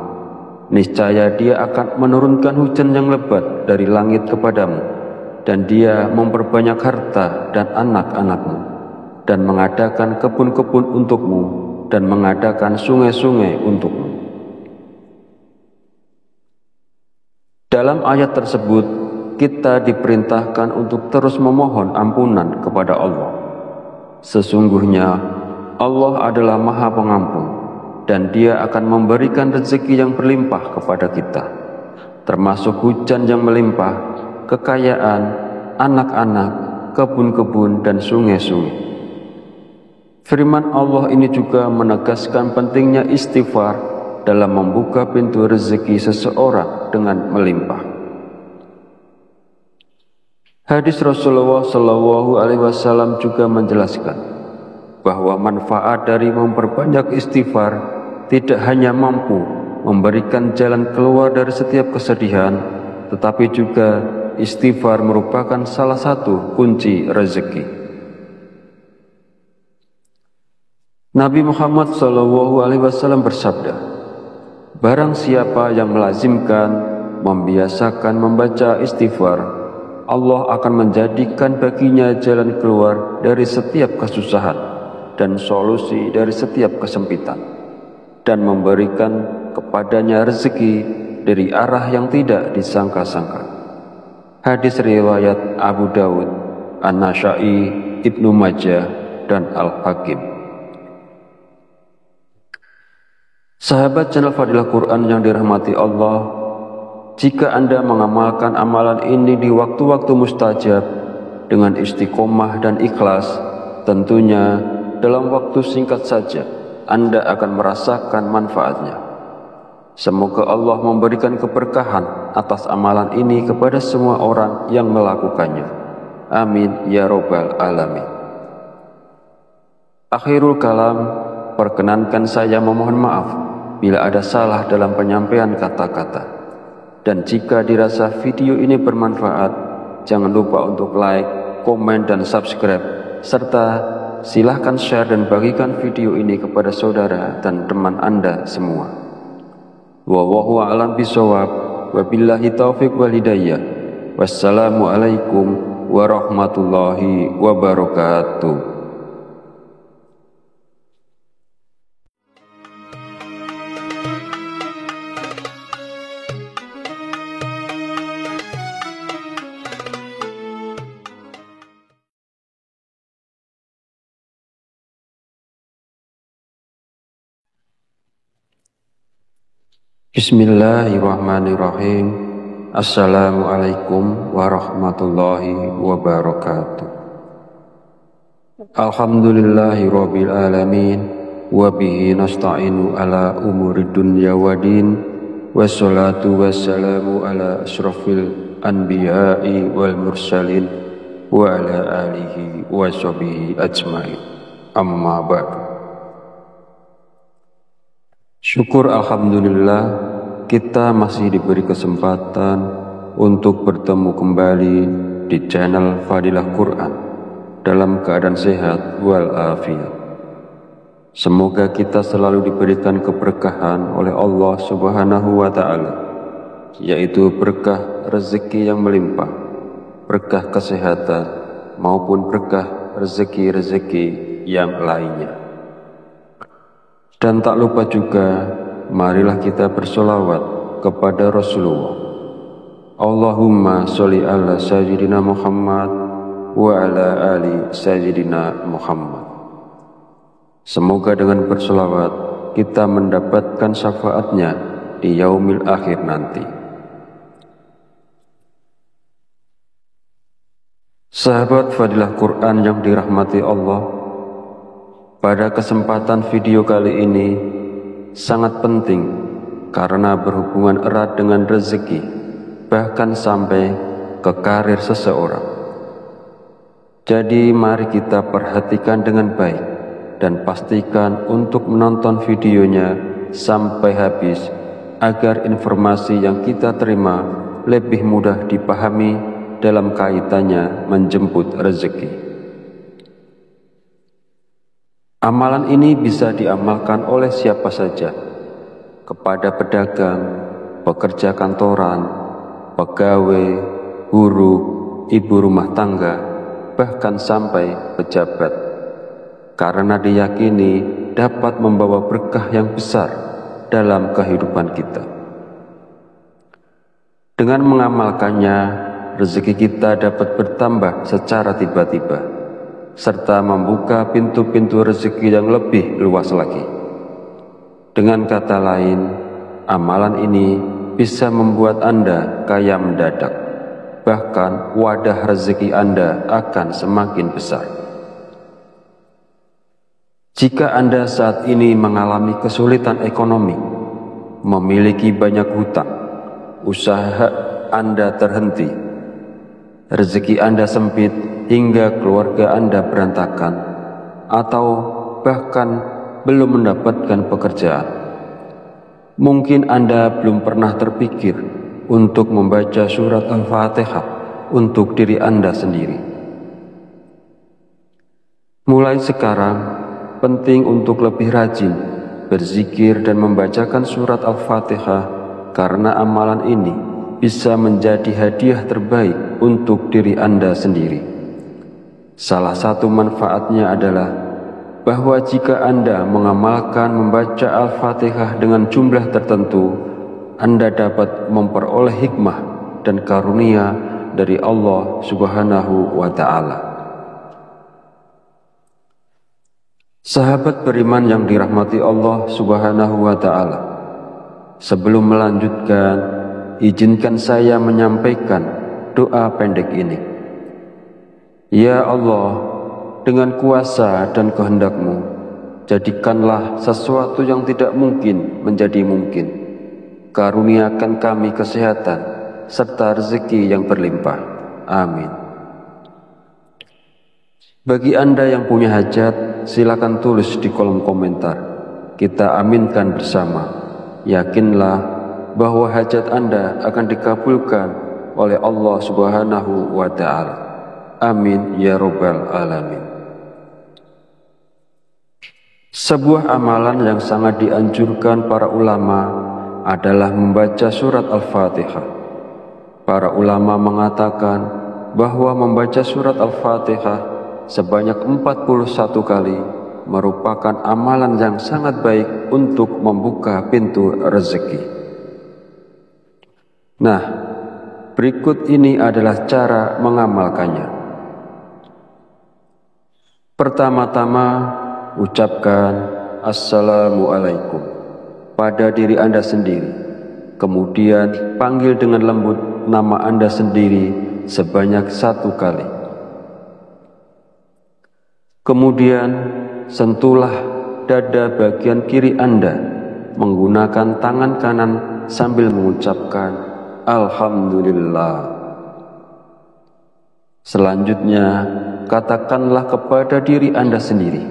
Niscaya Dia akan menurunkan hujan yang lebat dari langit kepadamu, dan Dia memperbanyak harta dan anak-anakmu, dan mengadakan kebun-kebun untukmu, dan mengadakan sungai-sungai untukmu. Dalam ayat tersebut, kita diperintahkan untuk terus memohon ampunan kepada Allah. Sesungguhnya Allah adalah Maha Pengampun, dan Dia akan memberikan rezeki yang berlimpah kepada kita, termasuk hujan yang melimpah, kekayaan, anak-anak, kebun-kebun, dan sungai-sungai. Firman Allah ini juga menegaskan pentingnya istighfar dalam membuka pintu rezeki seseorang dengan melimpah. Hadis Rasulullah SAW juga menjelaskan bahwa manfaat dari memperbanyak istighfar tidak hanya mampu memberikan jalan keluar dari setiap kesedihan, tetapi juga istighfar merupakan salah satu kunci rezeki. Nabi Muhammad SAW bersabda, barang siapa yang melazimkan, membiasakan membaca istighfar, Allah akan menjadikan baginya jalan keluar dari setiap kesusahan dan solusi dari setiap kesempitan, dan memberikan kepadanya rezeki dari arah yang tidak disangka-sangka. Hadis riwayat Abu Dawud, An-Nasa'i, Ibnu Majah, dan Al-Hakim. Sahabat channel Fadilah Quran yang dirahmati Allah, jika Anda mengamalkan amalan ini di waktu-waktu mustajab dengan istiqomah dan ikhlas, tentunya dalam waktu singkat saja Anda akan merasakan manfaatnya. Semoga Allah memberikan keberkahan atas amalan ini kepada semua orang yang melakukannya. Amin ya Rabbal Alamin. Akhirul kalam, perkenankan saya memohon maaf bila ada salah dalam penyampaian kata-kata. Dan jika dirasa video ini bermanfaat, jangan lupa untuk like, komen, dan subscribe, serta silahkan share dan bagikan video ini kepada saudara dan teman Anda semua. Wallahu a'lam bishawab, wabillahi taufiq wal hidayah. Wassalamualaikum warahmatullahi wabarakatuh. Bismillahirrahmanirrahim. Assalamualaikum warahmatullahi wabarakatuh. Alhamdulillahirabbil alamin, wa bihi nasta'inu ala umurid dunya waddin, wassalatu wassalamu ala asyrafil anbiya'i wal mursalin wa ala alihi wa sahbihi ajmain. Amma ba'du. Syukur alhamdulillah, kita masih diberi kesempatan untuk bertemu kembali di channel Fadilah Quran dalam keadaan sehat walafiat. Semoga kita selalu diberikan keberkahan oleh Allah Subhanahu wa Ta'ala, yaitu berkah rezeki yang melimpah, berkah kesehatan, maupun berkah rezeki-rezeki yang lainnya. Dan tak lupa juga, marilah kita bersolawat kepada Rasulullah. Allahumma sholli ala sayyidina Muhammad wa ala ali sayyidina Muhammad. Semoga dengan bersolawat kita mendapatkan syafaatnya di yaumil akhir nanti. Sahabat Fadilah Quran yang dirahmati Allah, pada kesempatan video kali ini sangat penting karena berhubungan erat dengan rezeki, bahkan sampai ke karir seseorang. Jadi mari kita perhatikan dengan baik dan pastikan untuk menonton videonya sampai habis agar informasi yang kita terima lebih mudah dipahami dalam kaitannya menjemput rezeki. Amalan ini bisa diamalkan oleh siapa saja, kepada pedagang, pekerja kantoran, pegawai, guru, ibu rumah tangga, bahkan sampai pejabat, karena diyakini dapat membawa berkah yang besar dalam kehidupan kita. Dengan mengamalkannya, rezeki kita dapat bertambah secara tiba-tiba, serta membuka pintu-pintu rezeki yang lebih luas lagi. Dengan kata lain, amalan ini bisa membuat Anda kaya mendadak, bahkan wadah rezeki Anda akan semakin besar. Jika Anda saat ini mengalami kesulitan ekonomi, memiliki banyak hutang, usaha Anda terhenti, rezeki Anda sempit hingga keluarga Anda berantakan, atau bahkan belum mendapatkan pekerjaan, mungkin Anda belum pernah terpikir untuk membaca surat Al-Fatihah untuk diri Anda sendiri. Mulai sekarang, penting untuk lebih rajin berzikir dan membacakan surat Al-Fatihah, karena amalan ini bisa menjadi hadiah terbaik untuk diri Anda sendiri. Salah satu manfaatnya adalah bahwa jika Anda mengamalkan membaca Al-Fatihah dengan jumlah tertentu, Anda dapat memperoleh hikmah dan karunia dari Allah Subhanahu wa Ta'ala. Sahabat beriman yang dirahmati Allah Subhanahu wa Ta'ala, sebelum melanjutkan, izinkan saya menyampaikan doa pendek ini. Ya Allah, dengan kuasa dan kehendak-Mu, jadikanlah sesuatu yang tidak mungkin menjadi mungkin. Karuniakan kami kesehatan serta rezeki yang berlimpah. Amin. Bagi Anda yang punya hajat, silakan tulis di kolom komentar. Kita aminkan bersama. Yakinlah bahwa hajat Anda akan dikabulkan oleh Allah Subhanahu wa Ta'ala. Amin ya Rabbal Alamin. Sebuah amalan yang sangat dianjurkan para ulama adalah membaca surat Al-Fatihah. Para ulama mengatakan bahwa membaca surat Al-Fatihah sebanyak 41 kali merupakan amalan yang sangat baik untuk membuka pintu rezeki. Nah, berikut ini adalah cara mengamalkannya. Pertama-tama, ucapkan Assalamualaikum pada diri Anda sendiri. Kemudian panggil dengan lembut nama Anda sendiri sebanyak 1 kali. Kemudian sentuhlah dada bagian kiri Anda menggunakan tangan kanan sambil mengucapkan Alhamdulillah. Selanjutnya, katakanlah kepada diri Anda sendiri,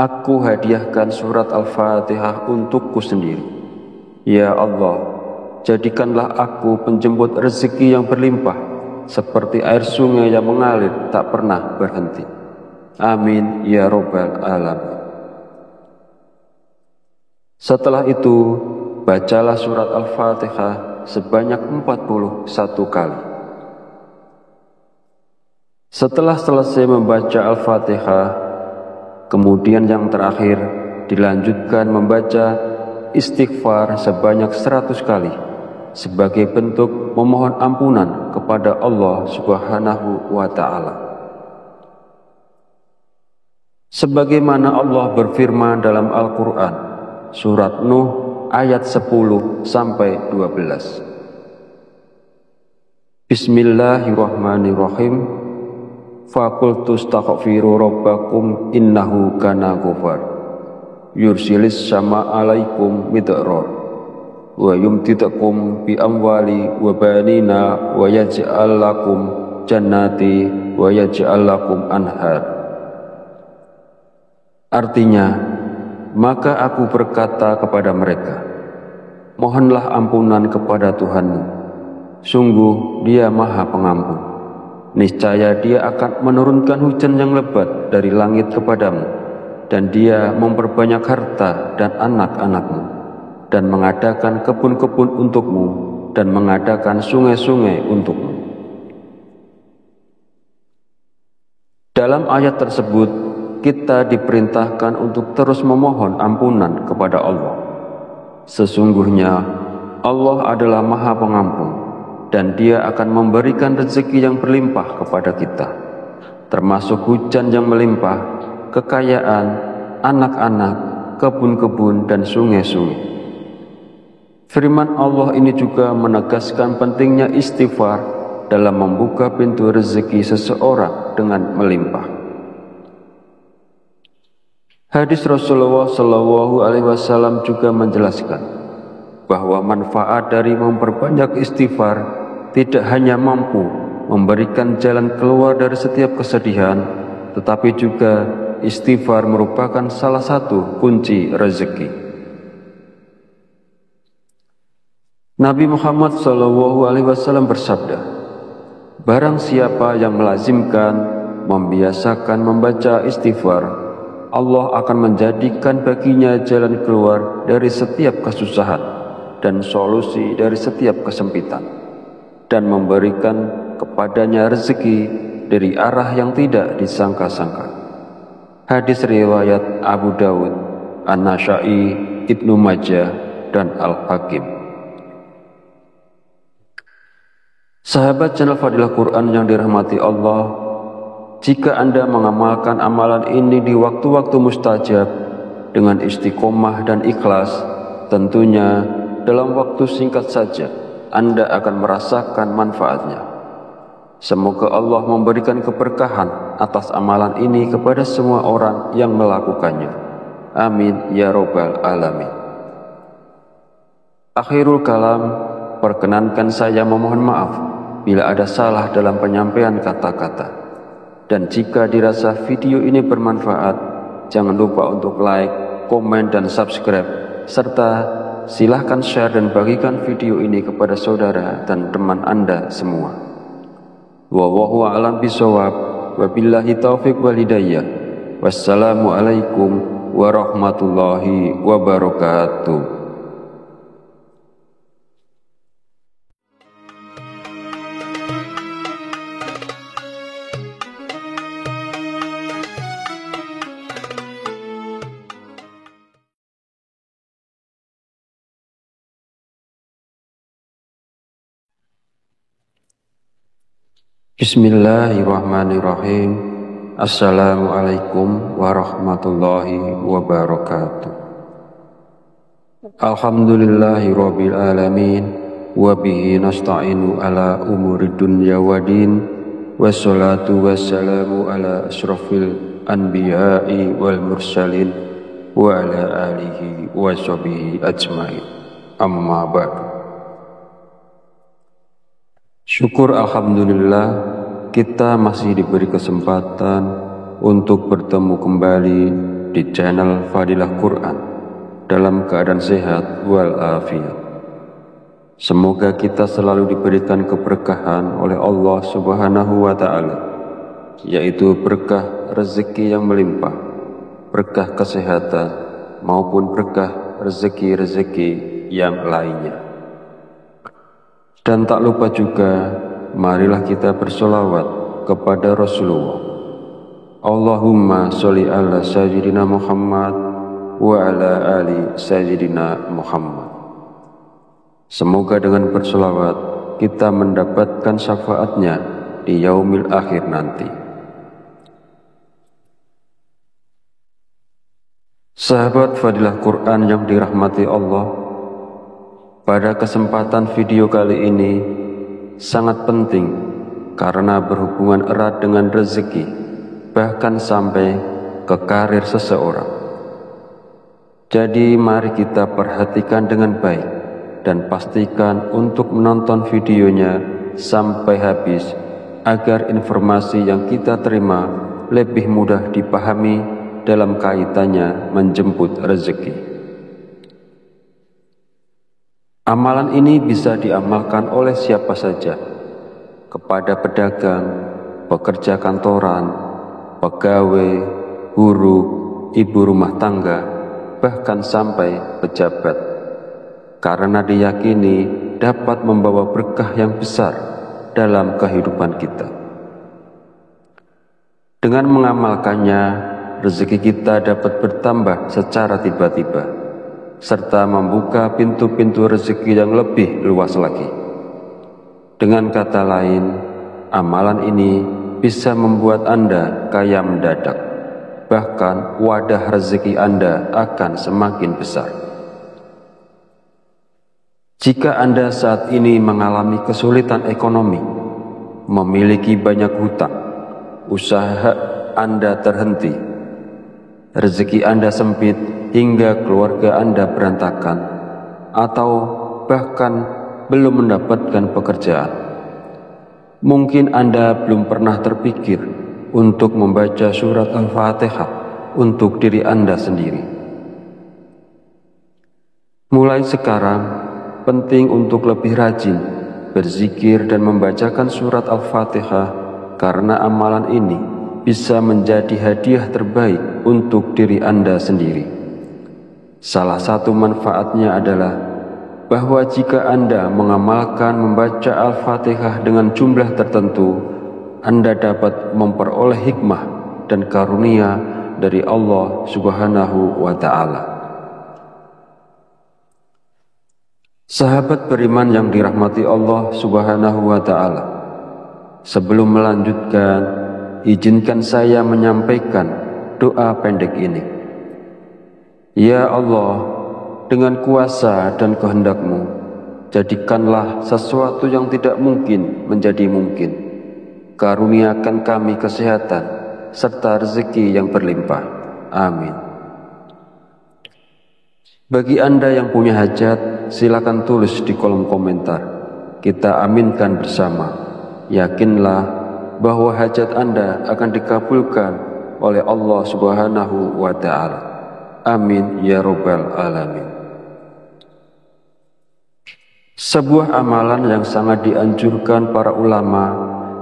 aku hadiahkan surat Al-Fatihah untukku sendiri. Ya Allah, jadikanlah aku penjemput rezeki yang berlimpah, seperti air sungai yang mengalir tak pernah berhenti. Amin ya Rabbal Alamin. Setelah itu, bacalah surat Al-Fatihah sebanyak 41 kali. Setelah selesai membaca Al-Fatihah, kemudian yang terakhir dilanjutkan membaca istighfar sebanyak 100 kali sebagai bentuk memohon ampunan kepada Allah Subhanahu wa Ta'ala. Sebagaimana Allah berfirman dalam Al-Quran, surat Nuh ayat 10-12. Bismillahirrahmanirrahim. Faqultu astaghfiru rabbakum innahu kana ghafar yursilis sama alaikum midrar wa yumtidakum bi amwali wa banina wa yaj'al lakum jannati wa yaj'al lakum anhar. Artinya, maka aku berkata kepada mereka, mohonlah ampunan kepada Tuhanmu, sungguh Dia Maha Pengampun. niscaya Dia akan menurunkan hujan yang lebat dari langit kepadamu, dan Dia memperbanyak harta dan anak-anakmu, dan mengadakan kebun-kebun untukmu, dan mengadakan sungai-sungai untukmu. Dalam ayat tersebut, kita diperintahkan untuk terus memohon ampunan kepada Allah. Sesungguhnya Allah adalah Maha Pengampun, dan Dia akan memberikan rezeki yang berlimpah kepada kita, termasuk hujan yang melimpah, kekayaan, anak-anak, kebun-kebun, dan sungai-sungai. Firman Allah ini juga menegaskan pentingnya istighfar dalam membuka pintu rezeki seseorang dengan melimpah. Hadis Rasulullah SAW juga menjelaskan bahwa manfaat dari memperbanyak istighfar tidak hanya mampu memberikan jalan keluar dari setiap kesedihan, tetapi juga istighfar merupakan salah satu kunci rezeki. Nabi Muhammad SAW bersabda, barang siapa yang melazimkan, membiasakan membaca istighfar, Allah akan menjadikan baginya jalan keluar dari setiap kesusahan dan solusi dari setiap kesempitan, dan memberikan kepadanya rezeki dari arah yang tidak disangka-sangka. Hadis riwayat Abu Dawud, An-Nasa'i, Ibnu Majah, dan Al-Hakim. Sahabat channel Fadilah Quran yang dirahmati Allah, jika Anda mengamalkan amalan ini di waktu-waktu mustajab dengan istiqomah dan ikhlas, tentunya dalam waktu singkat saja Anda akan merasakan manfaatnya. Semoga Allah memberikan keberkahan atas amalan ini kepada semua orang yang melakukannya. Amin ya Rabbal Alamin. Akhirul kalam, perkenankan saya memohon maaf bila ada salah dalam penyampaian kata-kata. Dan jika dirasa video ini bermanfaat, jangan lupa untuk like, komen, dan subscribe, serta silahkan share dan bagikan video ini kepada saudara dan teman Anda semua. Wallahu a'lam bishawab, wabillahi taufiq wal hidayah. Wassalamualaikum warahmatullahi wabarakatuh. Bismillahirrahmanirrahim. Assalamualaikum warahmatullahi wabarakatuh. Alhamdulillahi rabbil alamin, wabihi nasta'inu ala umuri dunya wadin, wassalatu wassalamu ala asrafil anbiya'i wal mursalin, wa ala alihi wa sahbihi ajmain. Amma ba'du. Syukur alhamdulillah, kita masih diberi kesempatan untuk bertemu kembali di channel Fadilah Quran dalam keadaan sehat walafiat. Semoga kita selalu diberikan keberkahan oleh Allah Subhanahu wa Ta'ala, yaitu berkah rezeki yang melimpah, berkah kesehatan, maupun berkah rezeki-rezeki yang lainnya. Dan tak lupa juga, marilah kita bersolawat kepada Rasulullah. Allahumma sholli ala sayyidina Muhammad wa ala ali sayyidina Muhammad. Semoga dengan bersolawat kita mendapatkan syafaatnya di yaumil akhir nanti. Sahabat Fadilah Quran yang dirahmati Allah, pada kesempatan video kali ini sangat penting karena berhubungan erat dengan rezeki, bahkan sampai ke karir seseorang. Jadi mari kita perhatikan dengan baik dan pastikan untuk menonton videonya sampai habis agar informasi yang kita terima lebih mudah dipahami dalam kaitannya menjemput rezeki. Amalan ini bisa diamalkan oleh siapa saja, kepada pedagang, pekerja kantoran, pegawai, guru, ibu rumah tangga, bahkan sampai pejabat, karena diyakini dapat membawa berkah yang besar dalam kehidupan kita. Dengan mengamalkannya, rezeki kita dapat bertambah secara tiba-tiba, serta membuka pintu-pintu rezeki yang lebih luas lagi. Dengan kata lain, amalan ini bisa membuat Anda kaya mendadak, bahkan wadah rezeki Anda akan semakin besar. Jika Anda saat ini mengalami kesulitan ekonomi, memiliki banyak hutang, usaha Anda terhenti, rezeki Anda sempit hingga keluarga Anda berantakan, atau bahkan belum mendapatkan pekerjaan, mungkin Anda belum pernah terpikir untuk membaca surat Al-Fatihah untuk diri Anda sendiri. Mulai sekarang, penting untuk lebih rajin berzikir dan membacakan surat Al-Fatihah, karena amalan ini bisa menjadi hadiah terbaik untuk diri Anda sendiri. Salah satu manfaatnya adalah bahwa jika Anda mengamalkan membaca Al-Fatihah dengan jumlah tertentu, Anda dapat memperoleh hikmah dan karunia dari Allah Subhanahu wa Ta'ala. Sahabat beriman yang dirahmati Allah Subhanahu wa Ta'ala, sebelum melanjutkan, izinkan saya menyampaikan doa pendek ini. Ya Allah, dengan kuasa dan kehendak-Mu, jadikanlah sesuatu yang tidak mungkin menjadi mungkin. Karuniakan kami kesehatan serta rezeki yang berlimpah. Amin. Bagi Anda yang punya hajat, silakan tulis di kolom komentar. Kita aminkan bersama. Yakinlah bahwa hajat Anda akan dikabulkan oleh Allah Subhanahu wa Ta'ala. Amin ya Rabbal Alamin. Sebuah amalan yang sangat dianjurkan para ulama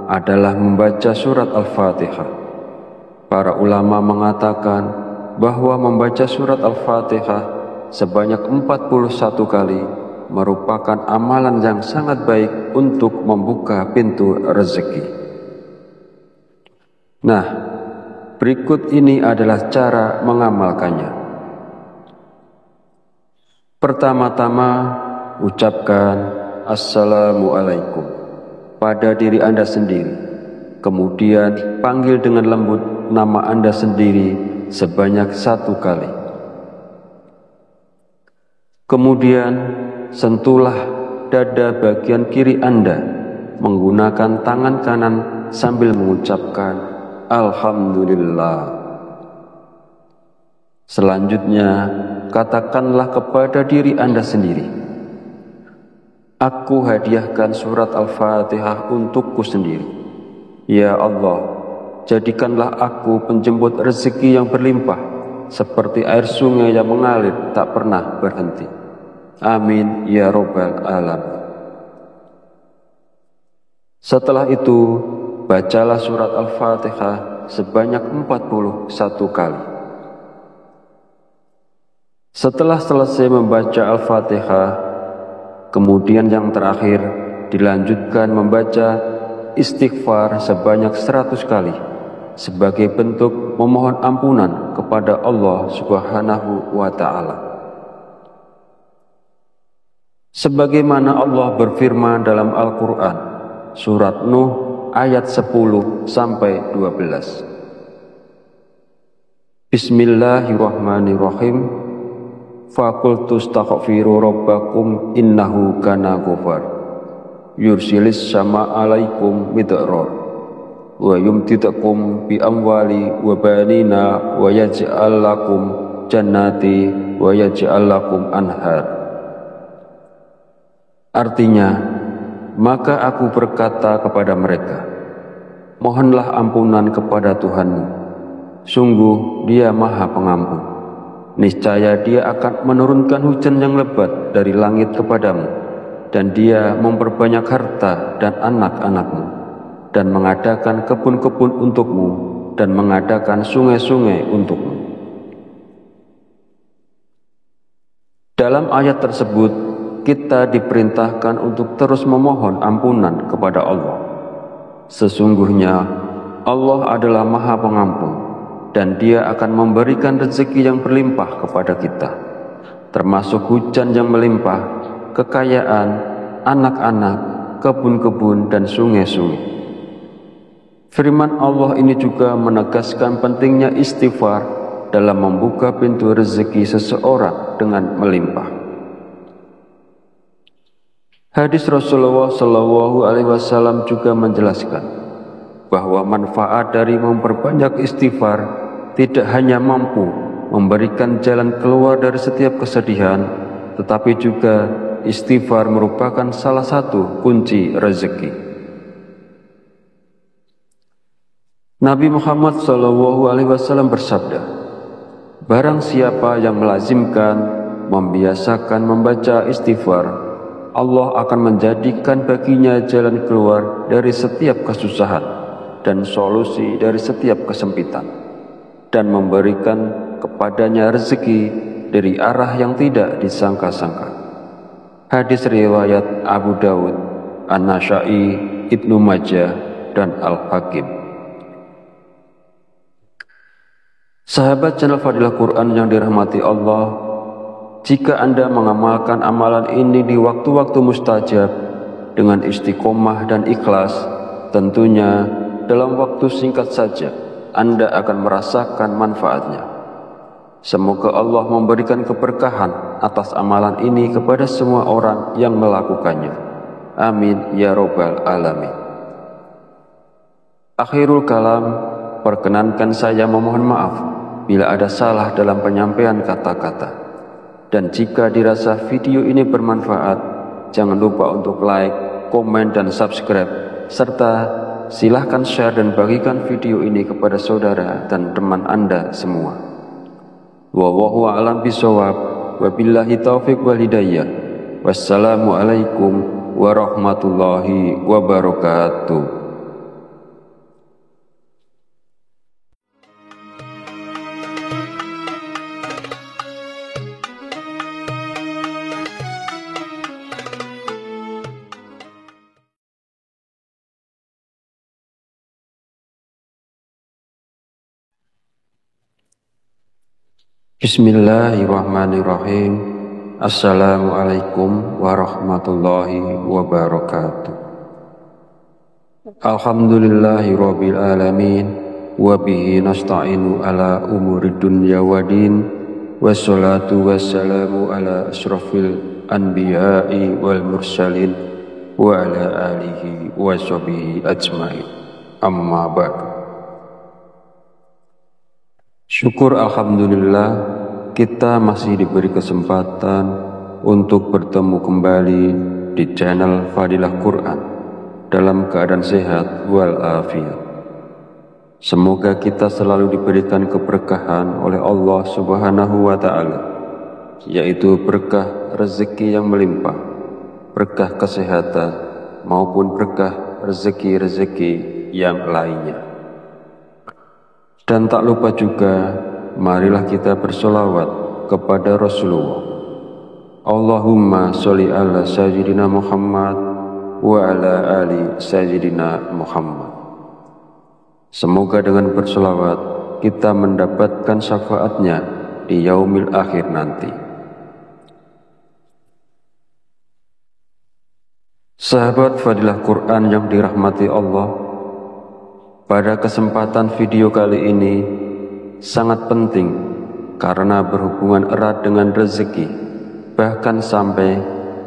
adalah membaca surat Al-Fatihah. Para ulama mengatakan bahwa membaca surat Al-Fatihah sebanyak 41 kali merupakan amalan yang sangat baik untuk membuka pintu rezeki. Nah, berikut ini adalah cara mengamalkannya. Pertama-tama, ucapkan Assalamualaikum pada diri Anda sendiri. Kemudian panggil dengan lembut nama Anda sendiri sebanyak 1 kali. Kemudian sentuhlah dada bagian kiri Anda menggunakan tangan kanan sambil mengucapkan Alhamdulillah. Selanjutnya, katakanlah kepada diri Anda sendiri, aku hadiahkan surat Al-Fatihah untukku sendiri. Ya Allah, jadikanlah aku penjemput rezeki yang berlimpah, seperti air sungai yang mengalir tak pernah berhenti. Amin ya Rabbal Alamin. Setelah itu, bacalah surat Al-Fatihah sebanyak 41 kali. Setelah selesai membaca Al-Fatihah, kemudian yang terakhir dilanjutkan membaca istighfar sebanyak 100 kali sebagai bentuk memohon ampunan kepada Allah Subhanahu wa Ta'ala. Sebagaimana Allah berfirman dalam Al-Quran, surat Nuh ayat 10-12. Bismillahirrahmanirrahim. Faqultu astaghfiru rabbakum innahu kana ghafar yursilis sama alaikum midrar wa yumtidakum bi amwali wa banina wa yaj'al lakum jannati wa yaj'al lakum anhar. Artinya, maka aku berkata kepada mereka, mohonlah ampunan kepada Tuhanmu, sungguh Dia Maha Pengampun. Niscaya Dia akan menurunkan hujan yang lebat dari langit kepadamu, dan Dia memperbanyak harta dan anak-anakmu. dan mengadakan kebun-kebun untukmu dan mengadakan sungai-sungai untukmu. Dalam ayat tersebut, kita diperintahkan untuk terus memohon ampunan kepada Allah. Sesungguhnya Allah adalah Maha Pengampun, dan Dia akan memberikan rezeki yang berlimpah kepada kita, termasuk hujan yang melimpah, kekayaan, anak-anak, kebun-kebun, dan sungai-sungai. Firman Allah ini juga menegaskan pentingnya istighfar dalam membuka pintu rezeki seseorang dengan melimpah. Hadis Rasulullah SAW juga menjelaskan bahwa manfaat dari memperbanyak istighfar tidak hanya mampu memberikan jalan keluar dari setiap kesedihan, tetapi juga istighfar merupakan salah satu kunci rezeki. Nabi Muhammad SAW bersabda, barang siapa yang melazimkan, membiasakan membaca istighfar, Allah akan menjadikan baginya jalan keluar dari setiap kesusahan dan solusi dari setiap kesempitan, dan memberikan kepadanya rezeki dari arah yang tidak disangka-sangka. Hadis riwayat Abu Dawud, An-Nasa'i, Ibnu Majah, dan Al-Hakim. Sahabat channel Fadilah Quran yang dirahmati Allah, jika Anda mengamalkan amalan ini di waktu-waktu mustajab dengan istiqomah dan ikhlas, tentunya dalam waktu singkat saja Anda akan merasakan manfaatnya. Semoga Allah memberikan keberkahan atas amalan ini kepada semua orang yang melakukannya. Amin ya Rabbal Alamin. Akhirul kalam, perkenankan saya memohon maaf bila ada salah dalam penyampaian kata-kata. Dan jika dirasa video ini bermanfaat, jangan lupa untuk like, komen, dan subscribe, serta silahkan share dan bagikan video ini kepada saudara dan teman Anda semua. Wallahu a'lam bishawab, wabillahi taufiq wal hidayah. Wassalamualaikum warahmatullahi wabarakatuh. Bismillahirrahmanirrahim. Assalamualaikum warahmatullahi wabarakatuh. Alhamdulillahi rabbil alamin, wa bihi nasta'inu ala umuri dunya waddin, wassalatu wassalamu ala asrafil anbiya'i wal mursalin wa ala alihi wa sahbihi ajmain. Amma ba'du. Syukur alhamdulillah, kita masih diberi kesempatan untuk bertemu kembali di channel Fadilah Quran dalam keadaan sehat walafiat. Semoga kita selalu diberikan keberkahan oleh Allah Subhanahu wa Ta'ala, yaitu berkah rezeki yang melimpah, berkah kesehatan, maupun berkah rezeki-rezeki yang lainnya. Dan tak lupa juga, marilah kita bersolawat kepada Rasulullah. Allahumma sholli ala sayyidina Muhammad wa ala ali sayyidina Muhammad. Semoga dengan bersolawat kita mendapatkan syafaatnya di yaumil akhir nanti. Sahabat Fadilah Quran yang dirahmati Allah, pada kesempatan video kali ini sangat penting karena berhubungan erat dengan rezeki, bahkan sampai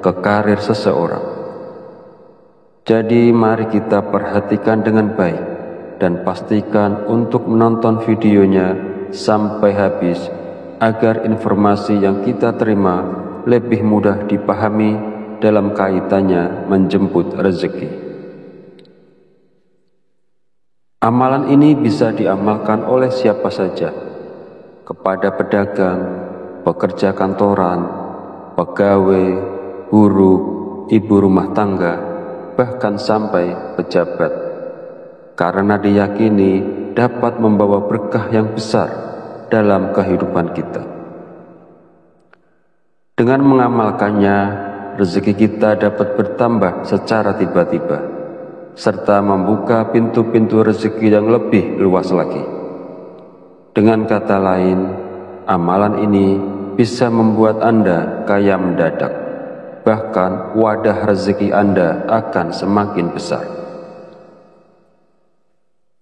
ke karir seseorang. Jadi mari kita perhatikan dengan baik dan pastikan untuk menonton videonya sampai habis agar informasi yang kita terima lebih mudah dipahami dalam kaitannya menjemput rezeki. Amalan ini bisa diamalkan oleh siapa saja, kepada pedagang, pekerja kantoran, pegawai, guru, ibu rumah tangga, bahkan sampai pejabat. karena diyakini dapat membawa berkah yang besar dalam kehidupan kita. Dengan mengamalkannya, rezeki kita dapat bertambah secara tiba-tiba, serta membuka pintu-pintu rezeki yang lebih luas lagi. Dengan kata lain, amalan ini bisa membuat Anda kaya mendadak, bahkan wadah rezeki Anda akan semakin besar.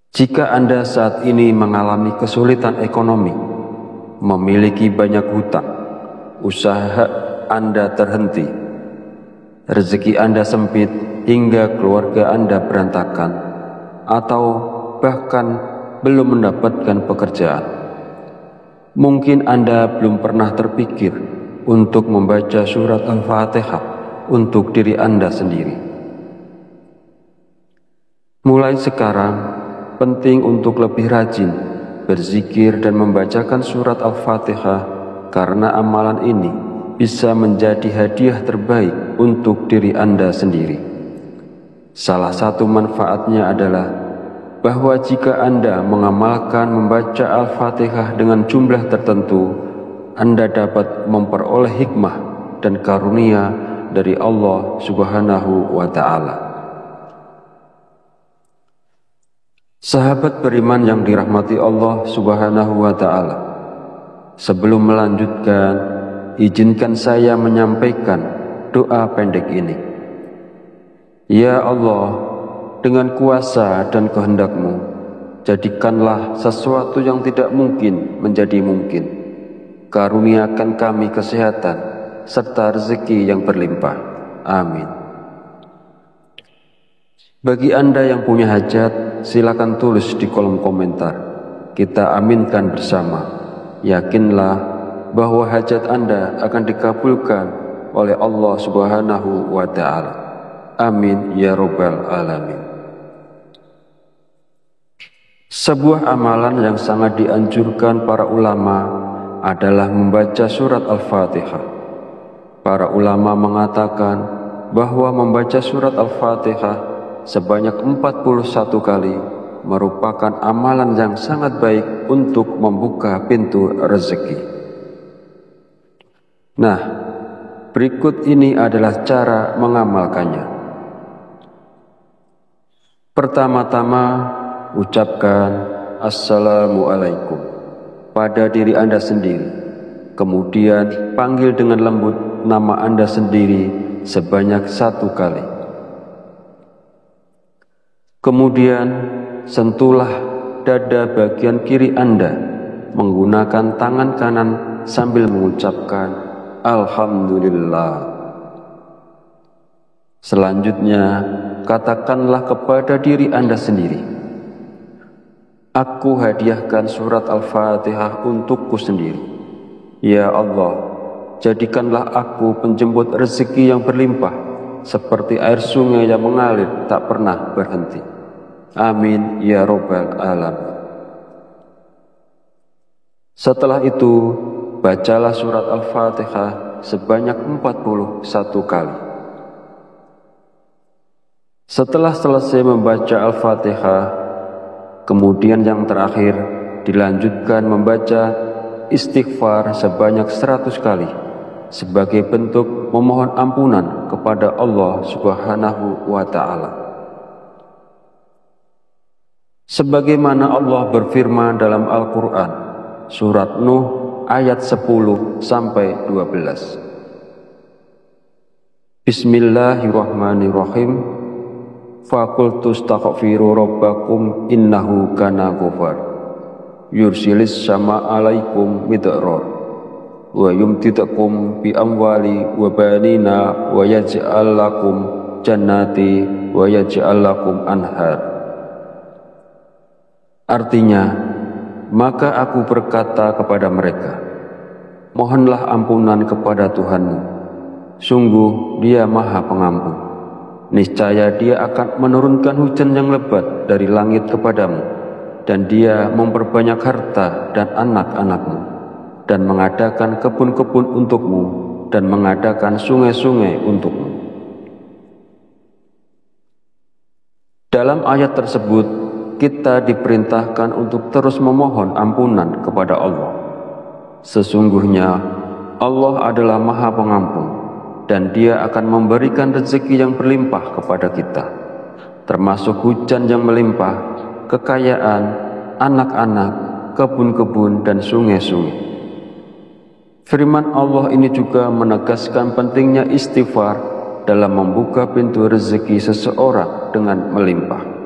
Jika Anda saat ini mengalami kesulitan ekonomi, memiliki banyak hutang, usaha Anda terhenti, rezeki Anda sempit hingga keluarga Anda berantakan, atau bahkan belum mendapatkan pekerjaan, mungkin Anda belum pernah terpikir untuk membaca surat Al-Fatihah untuk diri Anda sendiri. Mulai sekarang, penting untuk lebih rajin berzikir dan membacakan surat Al-Fatihah, karena amalan ini bisa menjadi hadiah terbaik untuk diri Anda sendiri. Salah satu manfaatnya adalah bahwa jika Anda mengamalkan membaca Al-Fatihah dengan jumlah tertentu, Anda dapat memperoleh hikmah dan karunia dari Allah Subhanahu wa Ta'ala. Sahabat beriman yang dirahmati Allah Subhanahu wa Ta'ala, sebelum melanjutkan, izinkan saya menyampaikan doa pendek ini. Ya Allah, dengan kuasa dan kehendak-Mu, jadikanlah sesuatu yang tidak mungkin menjadi mungkin. Karuniakan kami kesehatan serta rezeki yang berlimpah. Amin. Bagi Anda yang punya hajat, silakan tulis di kolom komentar. Kita aminkan bersama. Yakinlah bahwa hajat Anda akan dikabulkan oleh Allah Subhanahu wa Ta'ala. Amin ya Rabbal Alamin. Sebuah amalan yang sangat dianjurkan para ulama adalah membaca surat Al-Fatihah. Para ulama mengatakan bahwa membaca surat Al-Fatihah sebanyak 41 kali merupakan amalan yang sangat baik untuk membuka pintu rezeki. Nah, berikut ini adalah cara mengamalkannya. Pertama-tama, ucapkan Assalamualaikum pada diri Anda sendiri. Kemudian panggil dengan lembut nama Anda sendiri sebanyak 1 kali. Kemudian sentuhlah dada bagian kiri Anda menggunakan tangan kanan sambil mengucapkan Alhamdulillah. Selanjutnya, katakanlah kepada diri Anda sendiri, aku hadiahkan surat Al-Fatihah untukku sendiri. Ya Allah, jadikanlah aku penjemput rezeki yang berlimpah, seperti air sungai yang mengalir tak pernah berhenti. Amin ya Rabbal Alamin. Setelah itu, bacalah surat Al-Fatihah sebanyak 41 kali. Setelah selesai membaca Al-Fatihah, kemudian yang terakhir dilanjutkan membaca istighfar sebanyak 100 kali sebagai bentuk memohon ampunan kepada Allah Subhanahu wa Ta'ala. Sebagaimana Allah berfirman dalam Al-Quran, surat Nuh ayat 10-12. Bismillahirrahmanirrahim. Faqultu astaghfiru rabbakum innahu kana ghafar yursilis sama alaikum midrar wa yumtidakum bi amwali wa banina wa yaj'al lakum jannati wa yaj'al lakum anhar. Artinya, maka aku berkata kepada mereka, mohonlah ampunan kepada Tuhanmu, sungguh Dia Maha Pengampun. Niscaya Dia akan menurunkan hujan yang lebat dari langit kepadamu, dan Dia memperbanyak harta dan anak-anakmu, dan mengadakan kebun-kebun untukmu, dan mengadakan sungai-sungai untukmu. Dalam ayat tersebut, kita diperintahkan untuk terus memohon ampunan kepada Allah. Sesungguhnya Allah adalah Maha Pengampun, dan Dia akan memberikan rezeki yang berlimpah kepada kita, termasuk hujan yang melimpah, kekayaan, anak-anak, kebun-kebun, dan sungai-sungai. Firman Allah ini juga menegaskan pentingnya istighfar dalam membuka pintu rezeki seseorang dengan melimpah.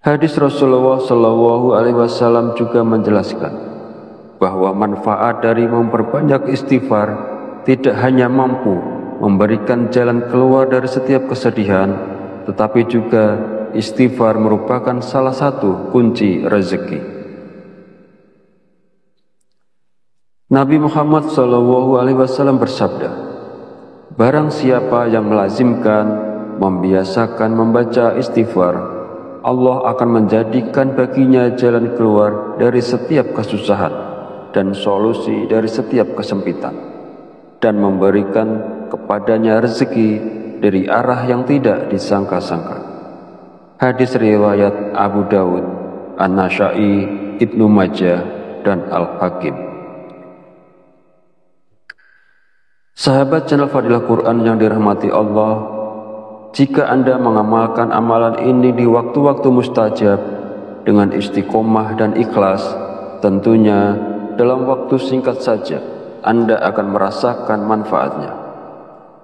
Hadis Rasulullah SAW juga menjelaskan bahwa manfaat dari memperbanyak istighfar tidak hanya mampu memberikan jalan keluar dari setiap kesedihan, tetapi juga istighfar merupakan salah satu kunci rezeki. Nabi Muhammad SAW bersabda, barang siapa yang melazimkan, membiasakan membaca istighfar, Allah akan menjadikan baginya jalan keluar dari setiap kesusahan dan solusi dari setiap kesempitan, dan memberikan kepadanya rezeki dari arah yang tidak disangka-sangka. Hadis riwayat Abu Dawud, An-Nasa'i, Ibnu Majah, dan Al-Hakim. Sahabat channel Fadilah Quran yang dirahmati Allah, jika Anda mengamalkan amalan ini di waktu-waktu mustajab dengan istiqomah dan ikhlas, tentunya dalam waktu singkat saja Anda akan merasakan manfaatnya.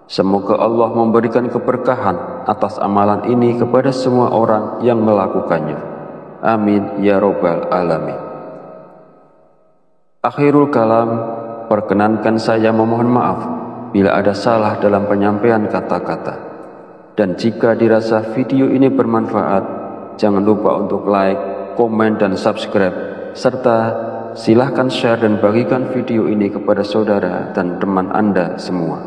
Semoga Allah memberikan keberkahan atas amalan ini kepada semua orang yang melakukannya. Amin ya Rabbal Alamin. Akhirul kalam, perkenankan saya memohon maaf bila ada salah dalam penyampaian kata-kata. Dan jika dirasa video ini bermanfaat, jangan lupa untuk like, komen, dan subscribe, serta silahkan share dan bagikan video ini kepada saudara dan teman Anda semua.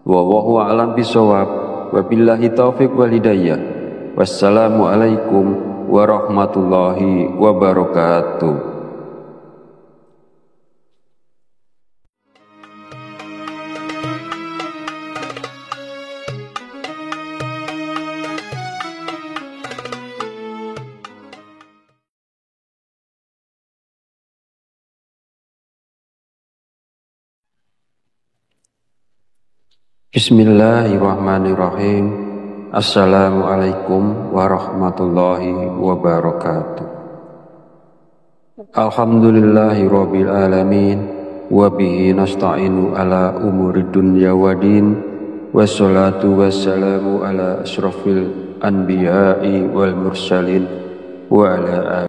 Wallahu a'lam bishawab, wabillahi taufiq wal hidayah. Wassalamualaikum warahmatullahi wabarakatuh. Bismillahirrahmanirrahim. Assalamualaikum warahmatullahi wabarakatuh. Alhamdulillahirabbil alamin, wa bihi nasta'inu ala umurid dunya waddin, wassalatu wassalamu ala asyrafil anbiya'i wal mursalin wa ala